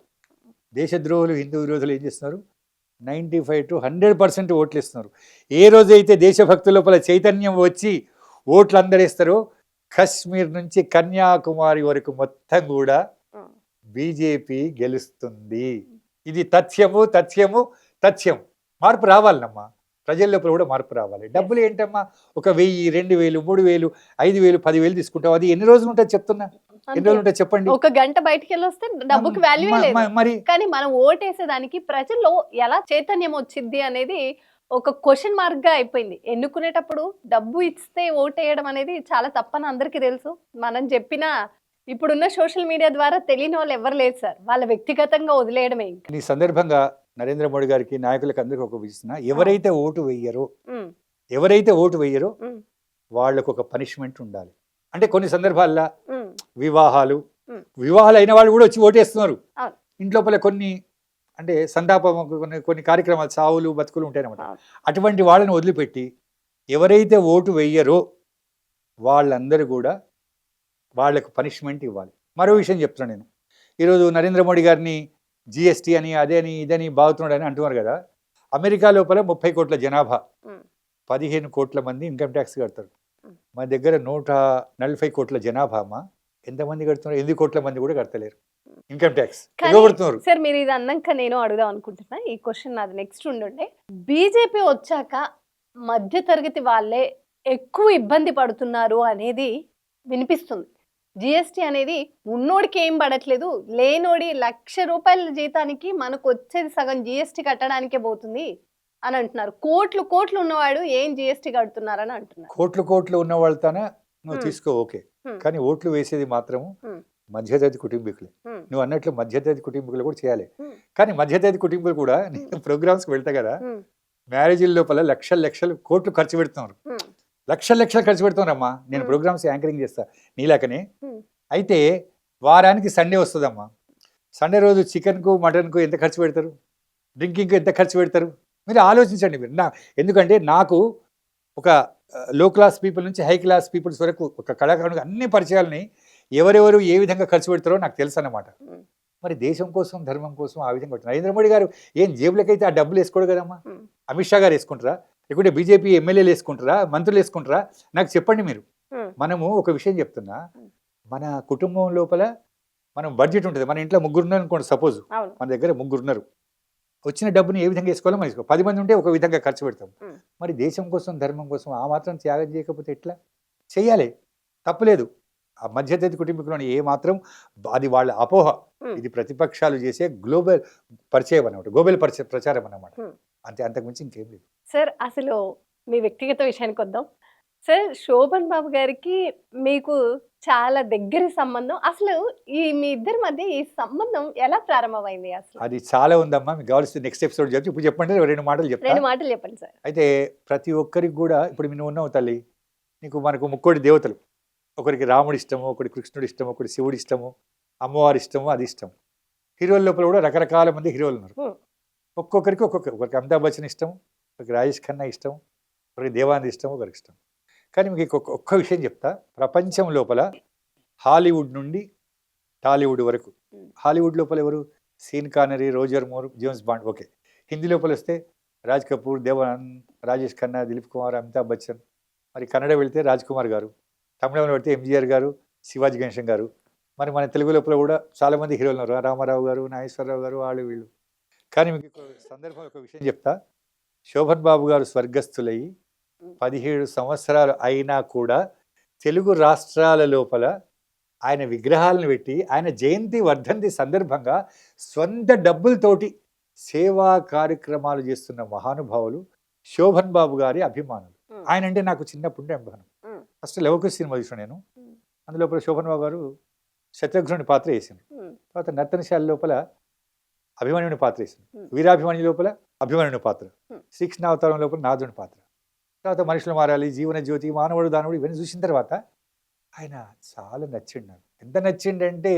దేశద్రోహులు హిందూ విరోధులు ఏం చేస్తున్నారు, 95 to 100% ఓట్లు ఇస్తున్నారు. ఏ రోజైతే దేశభక్తుల లోపల చైతన్యం వచ్చి ఓట్లు అందరేస్తారో కశ్మీర్ నుంచి కన్యాకుమారి వరకు మొత్తం కూడా బీజేపీ గెలుస్తుంది. ఇది తథ్యము తథ్యము తథ్యం. మార్పు రావాలమ్మా, ప్రజల లోపల కూడా మార్పు రావాలి. డబ్బులు ఏంటమ్మా, ఒక 1000, 2000, 3000, 5000, 10,000 తీసుకుంటావు. అది ఎన్ని రోజులు ఉంటుంది చెప్తున్నా, ఎన్ని రోజులు ఉంటుంది చెప్పండి. ఒక గంట బయటికి వెళ్ళి వస్తే డబ్బుకి వాల్యూ లేదు. మరి కానీ మనం ఓటేసేదానికి ప్రజల్లో ఎలా చైతన్యం వచ్చింది అనేది ఒక క్వశ్చన్ మార్క్ గా అయిపోయింది. ఎన్నుకునేటప్పుడు డబ్బు ఇస్తే ఓటేయడం అనేది చాలా తప్పని అందరికీ తెలుసు. మనం చెప్పినా ఇప్పుడున్న సోషల్ మీడియా ద్వారా తెలియని వాళ్ళు ఎవరు లేదు సార్, వాళ్ళ వ్యక్తిగతంగా వదిలేయడమే. ఈ సందర్భంగా నరేంద్ర మోడీ గారికి నాయకులకు అందరికీ ఒక విషయం, ఎవరైతే ఓటు వేయరో వాళ్ళకు ఒక పనిష్మెంట్ ఉండాలి. అంటే కొన్ని సందర్భాల్లో వివాహాలు అయిన వాళ్ళు కూడా వచ్చి ఓటేస్తున్నారు. ఇంట్లోపల కొన్ని అంటే సంతాపం కొన్ని కార్యక్రమాలు, సావులు బతుకులు ఉంటాయన్నమాట. అటువంటి వాళ్ళని వదిలిపెట్టి ఎవరైతే ఓటు వేయరో వాళ్ళందరూ కూడా వాళ్ళకు పనిష్మెంట్ ఇవ్వాలి. మరో విషయం చెప్తున్నాను నేను, ఈరోజు నరేంద్ర మోడీ గారిని జిఎస్టీ అని అదే అని ఇదని బాగుతున్నాడు అని అంటున్నారు కదా. అమెరికా లోపల 30 కోట్ల జనాభా, 15 కోట్ల మంది ఇన్కమ్ ట్యాక్స్ కడతారు. మన దగ్గర 140 కోట్ల జనాభా అమ్మా, ఎంతమంది కడుతున్నారు? 8 కోట్ల మంది కూడా కడతలేరు ఇన్కమ్ ట్యాక్స్. సార్ మీరు ఇది అన్నాక నేను అడుగుదాం అనుకుంటున్నా, ఈ క్వశ్చన్ నాది నెక్స్ట్ ఉండే. బీజేపీ వచ్చాక మధ్య తరగతి వాళ్ళే ఎక్కువ ఇబ్బంది పడుతున్నారు అనేది వినిపిస్తుంది. జిఎస్టీ అనేది ఉన్నోడికి ఏం పడట్లేదు, లేనోడి 1,00,000 రూపాయల జీతానికి మనకు వచ్చేది సగం జిఎస్టీ కట్టడానికే పోతుంది అని అంటున్నారు. కోట్లు ఉన్నవాడు ఏం జిఎస్టీ కడుతున్నారని అంటున్నారు. కోట్లు ఉన్న వాళ్ళతోనే నువ్వు తీసుకో, ఓకే. కానీ ఓట్లు వేసేది మాత్రము మధ్యతరగతి కుటుంబీకులే. నువ్వు అన్నట్లు మధ్యతరగతి కుటుంబీకులు కూడా చేయాలి. కానీ మధ్యతరగతి కుటుంబీకులు కూడా నేను ప్రోగ్రామ్స్కి వెళ్తా కదా, మ్యారేజీల లోపల లక్షలు కోట్లు ఖర్చు పెడుతున్నారు. లక్షలు ఖర్చు పెడుతున్నారమ్మా. నేను ప్రోగ్రామ్స్ యాంకరింగ్ చేస్తా నీలాకనే. అయితే వారానికి సండే వస్తుందమ్మా. సండే రోజు చికెన్కు మటన్కు ఎంత ఖర్చు పెడతారు, డ్రింకింగ్కు ఎంత ఖర్చు పెడతారు, మీరు ఆలోచించండి మీరు. ఎందుకంటే నాకు ఒక లో క్లాస్ పీపుల్ నుంచి హై క్లాస్ పీపుల్స్ వరకు ఒక కళాకారునికి అన్ని పరిచయాలని ఎవరెవరు ఏ విధంగా ఖర్చు పెడతారో నాకు తెలుసు అన్నమాట. మరి దేశం కోసం ధర్మం కోసం ఆ విధంగా నరేంద్ర మోడీ గారు ఏం జేబులకైతే ఆ డబ్బులు వేసుకోడు కదమ్మా. అమిత్ షా గారు వేసుకుంటారా, లేకుంటే బీజేపీ ఎమ్మెల్యేలు వేసుకుంటారా, మంత్రులు వేసుకుంటారా? నాకు చెప్పండి మీరు. మనము ఒక విషయం చెప్తున్నా, మన కుటుంబం లోపల మనం బడ్జెట్ ఉంటుంది. మన ఇంట్లో 3 ఉన్నారు అనుకోండి, సపోజ్ మన దగ్గర 3 ఉన్నారు. వచ్చిన డబ్బుని ఏ విధంగా వేసుకోవాలో మనం వేసుకో. 10 మంది ఉంటే ఒక విధంగా ఖర్చు పెడతాం. మరి దేశం కోసం ధర్మం కోసం ఆ మాత్రం త్యాగం చేయకపోతే ఎట్లా? చెయ్యాలి, తప్పులేదు. ఆ మధ్యతరగతి కుటుంబీకులను ఏ మాత్రం అది వాళ్ళ అపోహ. ఇది ప్రతిపక్షాలు చేసే గ్లోబల్ పరిచయం అన్నమాట, గ్లోబల్ ప్రచారం అన్నమాట. అంతే, అంతకుమించి ఇంకేం లేదు. సార్ అసలు మీ వ్యక్తిగత విషయానికి వద్దాం. సార్ శోభన్ బాబు గారికి మీకు చాలా దగ్గర సంబంధం. అసలు మీ ఇద్దరి మధ్య ఈ సంబంధం ఎలా ప్రారంభమైంది? అసలు అది చాలా ఉందమ్మా, మీకు కావాల్సిన నెక్స్ట్ ఎపిసోడ్ చెప్పి ఇప్పుడు చెప్పండి, 2 మాటలు చెప్తాను. 2 మాటలు చెప్పండి సార్. అయితే ప్రతి ఒక్కరికి కూడా ఇప్పుడు నువ్వు ఉన్నావు తల్లి, మనకు 3 దేవతలు. ఒకరికి రాముడు ఇష్టము, ఒకరికి కృష్ణుడు ఇష్టము, ఒకరికి శివుడు ఇష్టము, అమ్మవారి ఇష్టము, అది ఇష్టం. హీరోల లోపల కూడా రకరకాల మంది హీరోలు ఉన్నారు. ఒక్కొక్కరికి ఒకరికి అమితాబ్ బచ్చన్ ఇష్టం, ఒకరికి రాజేష్ ఖన్నా ఇష్టం, ఒకరికి దేవానంద్ ఇష్టం, ఒకరికి ఇష్టం. కానీ మీకు ఒక్క విషయం చెప్తా, ప్రపంచం లోపల హాలీవుడ్ నుండి టాలీవుడ్ వరకు, హాలీవుడ్ లోపల ఎవరు? Sean Connery, Roger Moore, James Bond, okay. Hindi లోపల వస్తే రాజ్ కపూర్, దేవానంద్, రాజేష్ ఖన్నా, దిలీప్ కుమార్, అమితాబ్ బచ్చన్. మరి కన్నడ వెళితే రాజ్ కుమార్ గారు, తమిళంలో పెడితే ఎంజీఆర్ గారు, శివాజీ గణేశన్ గారు. మరి మన తెలుగు లోపల కూడా చాలామంది హీరోలు ఉన్నారు, రామారావు గారు, నాగేశ్వరరావు గారు, వాళ్ళు వీళ్ళు. కానీ మీకు సందర్భం ఒక విషయం చెప్తా, శోభన్ బాబు గారు స్వర్గస్థులయ్యి 17 సంవత్సరాలు అయినా కూడా తెలుగు రాష్ట్రాల లోపల ఆయన విగ్రహాలను పెట్టి ఆయన జయంతి వర్ధంతి సందర్భంగా సొంత డబ్బులతోటి సేవా కార్యక్రమాలు చేస్తున్న మహానుభావులు శోభన్ బాబు గారి అభిమానులు. ఆయన అంటే నాకు చిన్నప్పుడు అభిమానం. ఫస్ట్ లవకుశ సినిమా చూసాను నేను, అందులోపల శోభన్ బాబు గారు శత్రుఘ్నుని పాత్ర వేసాను. తర్వాత నర్తనశాల లోపల అభిమన్యుని పాత్ర వేసాను, వీరాభిమన్యు లోపల అభిమన్యుని పాత్ర, శ్రీకృష్ణ అవతారం లోపల నాదుని పాత్ర. తర్వాత మనుషులు మారాలి, జీవన జ్యోతి, మానవుడు దానవుడు, ఇవన్నీ చూసిన తర్వాత ఆయన చాలా నచ్చిండు నాకు. ఎంత నచ్చిండంటే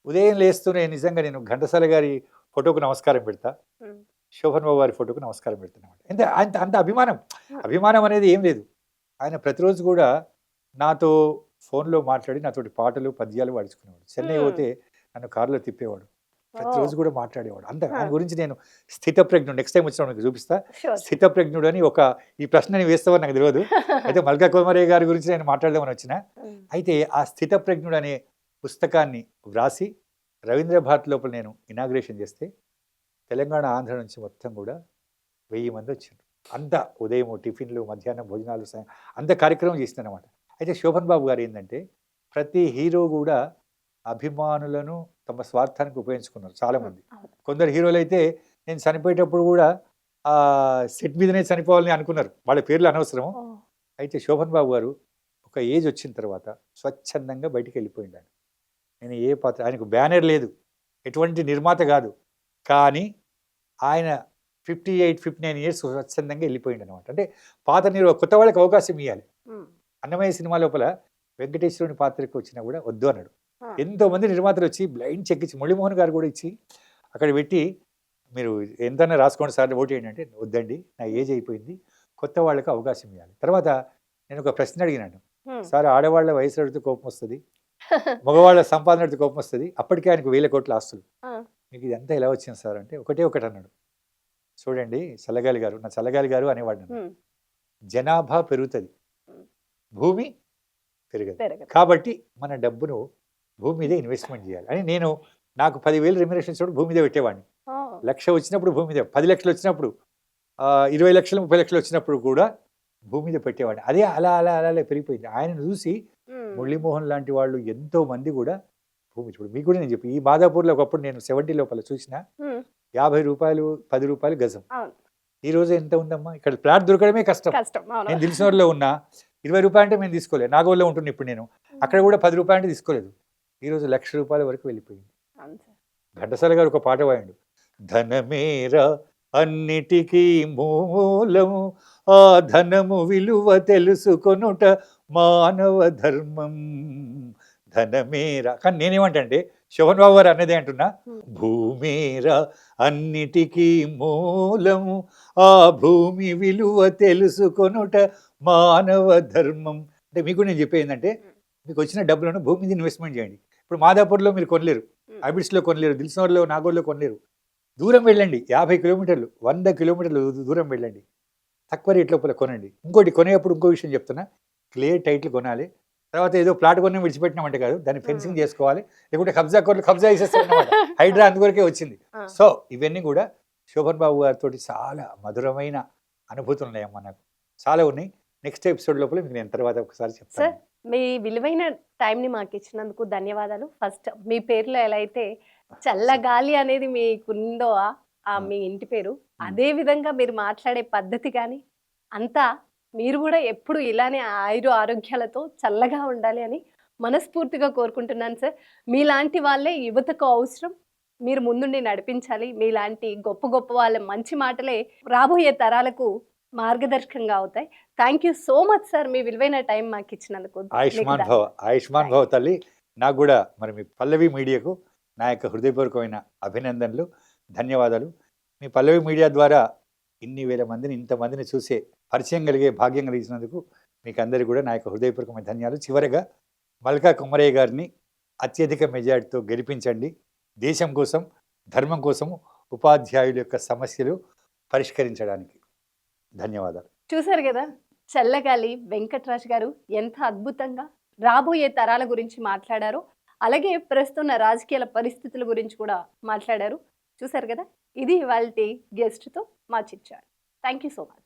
ఉదయం లేస్తూనే నిజంగా నేను ఘంటసాల గారి ఫోటోకు నమస్కారం పెడతా, శోభన్ బాబు గారి ఫోటోకు నమస్కారం పెడుతున్నామాట. అంతే, అంత అంత అభిమానం అనేది ఏం లేదు. ఆయన ప్రతిరోజు కూడా నాతో ఫోన్లో మాట్లాడి నాతోటి పాటలు పద్యాలు పాడించుకునేవాడు. చెన్నై పోతే నన్ను కారులో తిప్పేవాడు, ప్రతిరోజు కూడా మాట్లాడేవాడు. అంత ఆయన గురించి నేను స్థితప్రజ్ఞుడు, నెక్స్ట్ టైం వచ్చినప్పుడు మీకు చూపిస్తా. స్థితప్రజ్ఞుడు అని ఈ ప్రశ్న నేను వేస్తావని నాకు తెలియదు. అయితే మల్కా కుమారయ్య గారి గురించి నేను మాట్లాడదామని వచ్చిన. అయితే ఆ స్థితప్రజ్ఞుడు అనే పుస్తకాన్ని వ్రాసి రవీంద్ర భారతి లోపల నేను ఇనాగ్రేషన్ చేస్తే తెలంగాణ ఆంధ్ర నుంచి మొత్తం కూడా 1000 మంది వచ్చారు. అంత ఉదయం టిఫిన్లు, మధ్యాహ్నం భోజనాలు, అంత కార్యక్రమం చేసిందనమాట. అయితే శోభన్ బాబు గారు ఏంటంటే ప్రతి హీరో కూడా అభిమానులను తమ స్వార్థానికి ఉపయోగించుకున్నారు చాలామంది. కొందరు హీరోలు అయితే నేను చనిపోయేటప్పుడు కూడా సెట్ మీదనే చనిపోవాలని అనుకున్నారు, వాళ్ళ పేర్లు అనవసరము. అయితే శోభన్ బాబు గారు ఒక ఏజ్ వచ్చిన తర్వాత స్వచ్ఛందంగా బయటికి వెళ్ళిపోయిండు. నేను ఏ పాత్ర, ఆయనకు బ్యానర్ లేదు, ఎటువంటి నిర్మాత కాదు, కానీ ఆయన 58-59 ఇయర్స్ స్వచ్ఛందంగా వెళ్ళిపోయింది అనమాట. అంటే పాత కొత్త వాళ్ళకి అవకాశం ఇవ్వాలి. అన్నమయ్య సినిమా లోపల వెంకటేశ్వరుని పాత్రకి వచ్చినా కూడా వద్దు అన్నాడు. ఎంతో మంది నిర్మాతలు వచ్చి బ్లైండ్ చెక్ ఇచ్చి, మురళీమోహన్ గారు కూడా ఇచ్చి అక్కడ పెట్టి మీరు ఎంతైనా రాసుకోండి సార్ ఓటు ఏంటంటే, వద్దండి నా ఏజ్ అయిపోయింది, కొత్త వాళ్ళకి అవకాశం ఇవ్వాలి. తర్వాత నేను ఒక ప్రశ్న అడిగినాను, సార్ ఆడవాళ్ళ వయసు అడిగితే కోపం వస్తుంది, మగవాళ్ళ సంపాదన అడిగితే కోపం వస్తుంది, అప్పటికే ఆయనకు 1000 కోట్ల ఆస్తులు, మీకు ఇదంతా ఎలా వచ్చింది సార్ అంటే ఒకటి అన్నాడు, చూడండి చల్లగాలి గారు, నా చల్లగాలి గారు అనేవాడు నన్ను, జనాభా పెరుగుతుంది, భూమి పెరగదు, కాబట్టి మన డబ్బును భూమి మీదే ఇన్వెస్ట్మెంట్ చేయాలి అని నాకు 10,000 రెమ్యునరేషన్ ఇచ్చినప్పుడు భూమి మీదే పెట్టేవాడిని. 1,00,000 వచ్చినప్పుడు భూమి మీద, 10 లక్షలు వచ్చినప్పుడు, 20 లక్షలు 30 లక్షలు వచ్చినప్పుడు కూడా భూమి మీద పెట్టేవాడిని. అదే అలా అలా అలా అలా పెరిగిపోయింది. ఆయనను చూసి మురళీమోహన్ లాంటి వాళ్ళు ఎంతో మంది కూడా భూమి, ఇప్పుడు మీకు కూడా నేను చెప్పి, ఈ మాదాపూర్లో ఒకప్పుడు నేను 70 లోపల చూసిన 50 రూపాయలు 10 రూపాయలు గజం. ఈ రోజు ఎంత ఉందమ్మా, ఇక్కడ ప్లాట్ దొరకడమే కష్టం. నేను దిల్సునగర్లో ఉన్నా 20 రూపాయలు అంటే మేము తీసుకోలేదు, నాగోల్లో ఉంటున్నా ఇప్పుడు నేను, అక్కడ కూడా 10 రూపాయలు అంటే తీసుకోలేదు. ఈరోజు 1,00,000 రూపాయల వరకు వెళ్ళిపోయింది. ఘంటసాల గారు ఒక పాట పాడాడు, ధనమేరా అన్నిటికీ మూలము, ఆ ధనము విలువ తెలుసుకొనుట మానవ ధర్మం, ధనమేరా. కానీ నేనేమంటే శోభన్ బాబు గారు అన్నదే అంటున్నా, భూమేరా అన్నిటికీ మూలము, ఆ భూమి విలువ తెలుసుకొనుట మానవ ధర్మం. అంటే మీకు నేను చెప్పేది ఏంటంటే, మీకు వచ్చిన డబ్బులను భూమి మీద ఇన్వెస్ట్మెంట్ చేయండి. ఇప్పుడు మాదాపూర్లో మీరు కొనలేరు, హ్యాబిట్స్లో కొనలేరు, దిల్సునగర్లో నాగోల్లో కొనలేరు, దూరం వెళ్ళండి, 50 కిలోమీటర్లు 100 కిలోమీటర్లు దూరం వెళ్ళండి, తక్కువ రేట్ లోపల కొనండి. ఇంకోటి కొనేటప్పుడు ఇంకో విషయం చెప్తున్నా, క్లియర్ టైటిల్ కొనాలి. తర్వాత ఏదో ప్లాట్ కొనే విడిచిపెట్టినామంటే కాదు, దాన్ని ఫెన్సింగ్ చేసుకోవాలి, లేకుంటే కబ్జా చేసేస్తారన్నమాట. హైడ్రా అందువరకే వచ్చింది. సో ఇవన్నీ కూడా శోభన్ బాబు గారితో చాలా మధురమైన అనుభూతులు ఉన్నాయమ్మా, నాకు చాలా ఉన్నాయి. నెక్స్ట్ ఎపిసోడ్ లోపల మీకు నేను తర్వాత ఒకసారి చెప్తాను. మీ విలువైన టైంని మాకు ఇచ్చినందుకు ధన్యవాదాలు. ఫస్ట్ మీ పేరులో ఎలా అయితే చల్లగాలి అనేది మీకుందో మీ ఇంటి పేరు, అదే విధంగా మీరు మాట్లాడే పద్ధతి కానీ అంతా, మీరు కూడా ఎప్పుడు ఇలానే ఆరోగ్యాలతో చల్లగా ఉండాలి అని మనస్ఫూర్తిగా కోరుకుంటున్నాను సార్. మీలాంటి వాళ్ళే యువతకు అవసరం, మీరు ముందుండి నడిపించాలి. మీలాంటి గొప్ప గొప్ప వాళ్ళ మంచి మాటలే రాబోయే తరాలకు మార్గదర్శకంగా అవుతాయి. Thank you so much sir, మీ విలువైన టైం మాకు ఇచ్చినందుకు. ఆయుష్మాన్ భవ తల్లి. నాకు కూడా మరి మీ పల్లవి మీడియాకు నా యొక్క హృదయపూర్వకమైన అభినందనలు, ధన్యవాదాలు. మీ పల్లవి మీడియా ద్వారా ఇన్ని వేల మందిని, ఇంతమందిని చూసే పరిచయం కలిగే భాగ్యం కలిగించినందుకు మీకు అందరికీ కూడా నా యొక్క హృదయపూర్వకమైన ధన్యవాదాలు. చివరగా మల్కా కుమారయ్య గారిని అత్యధిక మెజార్టీతో గెలిపించండి. దేశం కోసం, ధర్మం కోసం, ఉపాధ్యాయుల యొక్క సమస్యలు పరిష్కరించడానికి. ధన్యవాదాలు. చూశారు కదా, చల్లగాలి వెంకట్రాజ్ గారు ఎంత అద్భుతంగా రాబోయే తరాల గురించి మాట్లాడారు, అలాగే ప్రస్తుత రాజకీయాల పరిస్థితుల గురించి కూడా మాట్లాడారు. చూశారు కదా, ఇది ఇవాల్టి గెస్ట్తో మా chit chat. Thank you so much.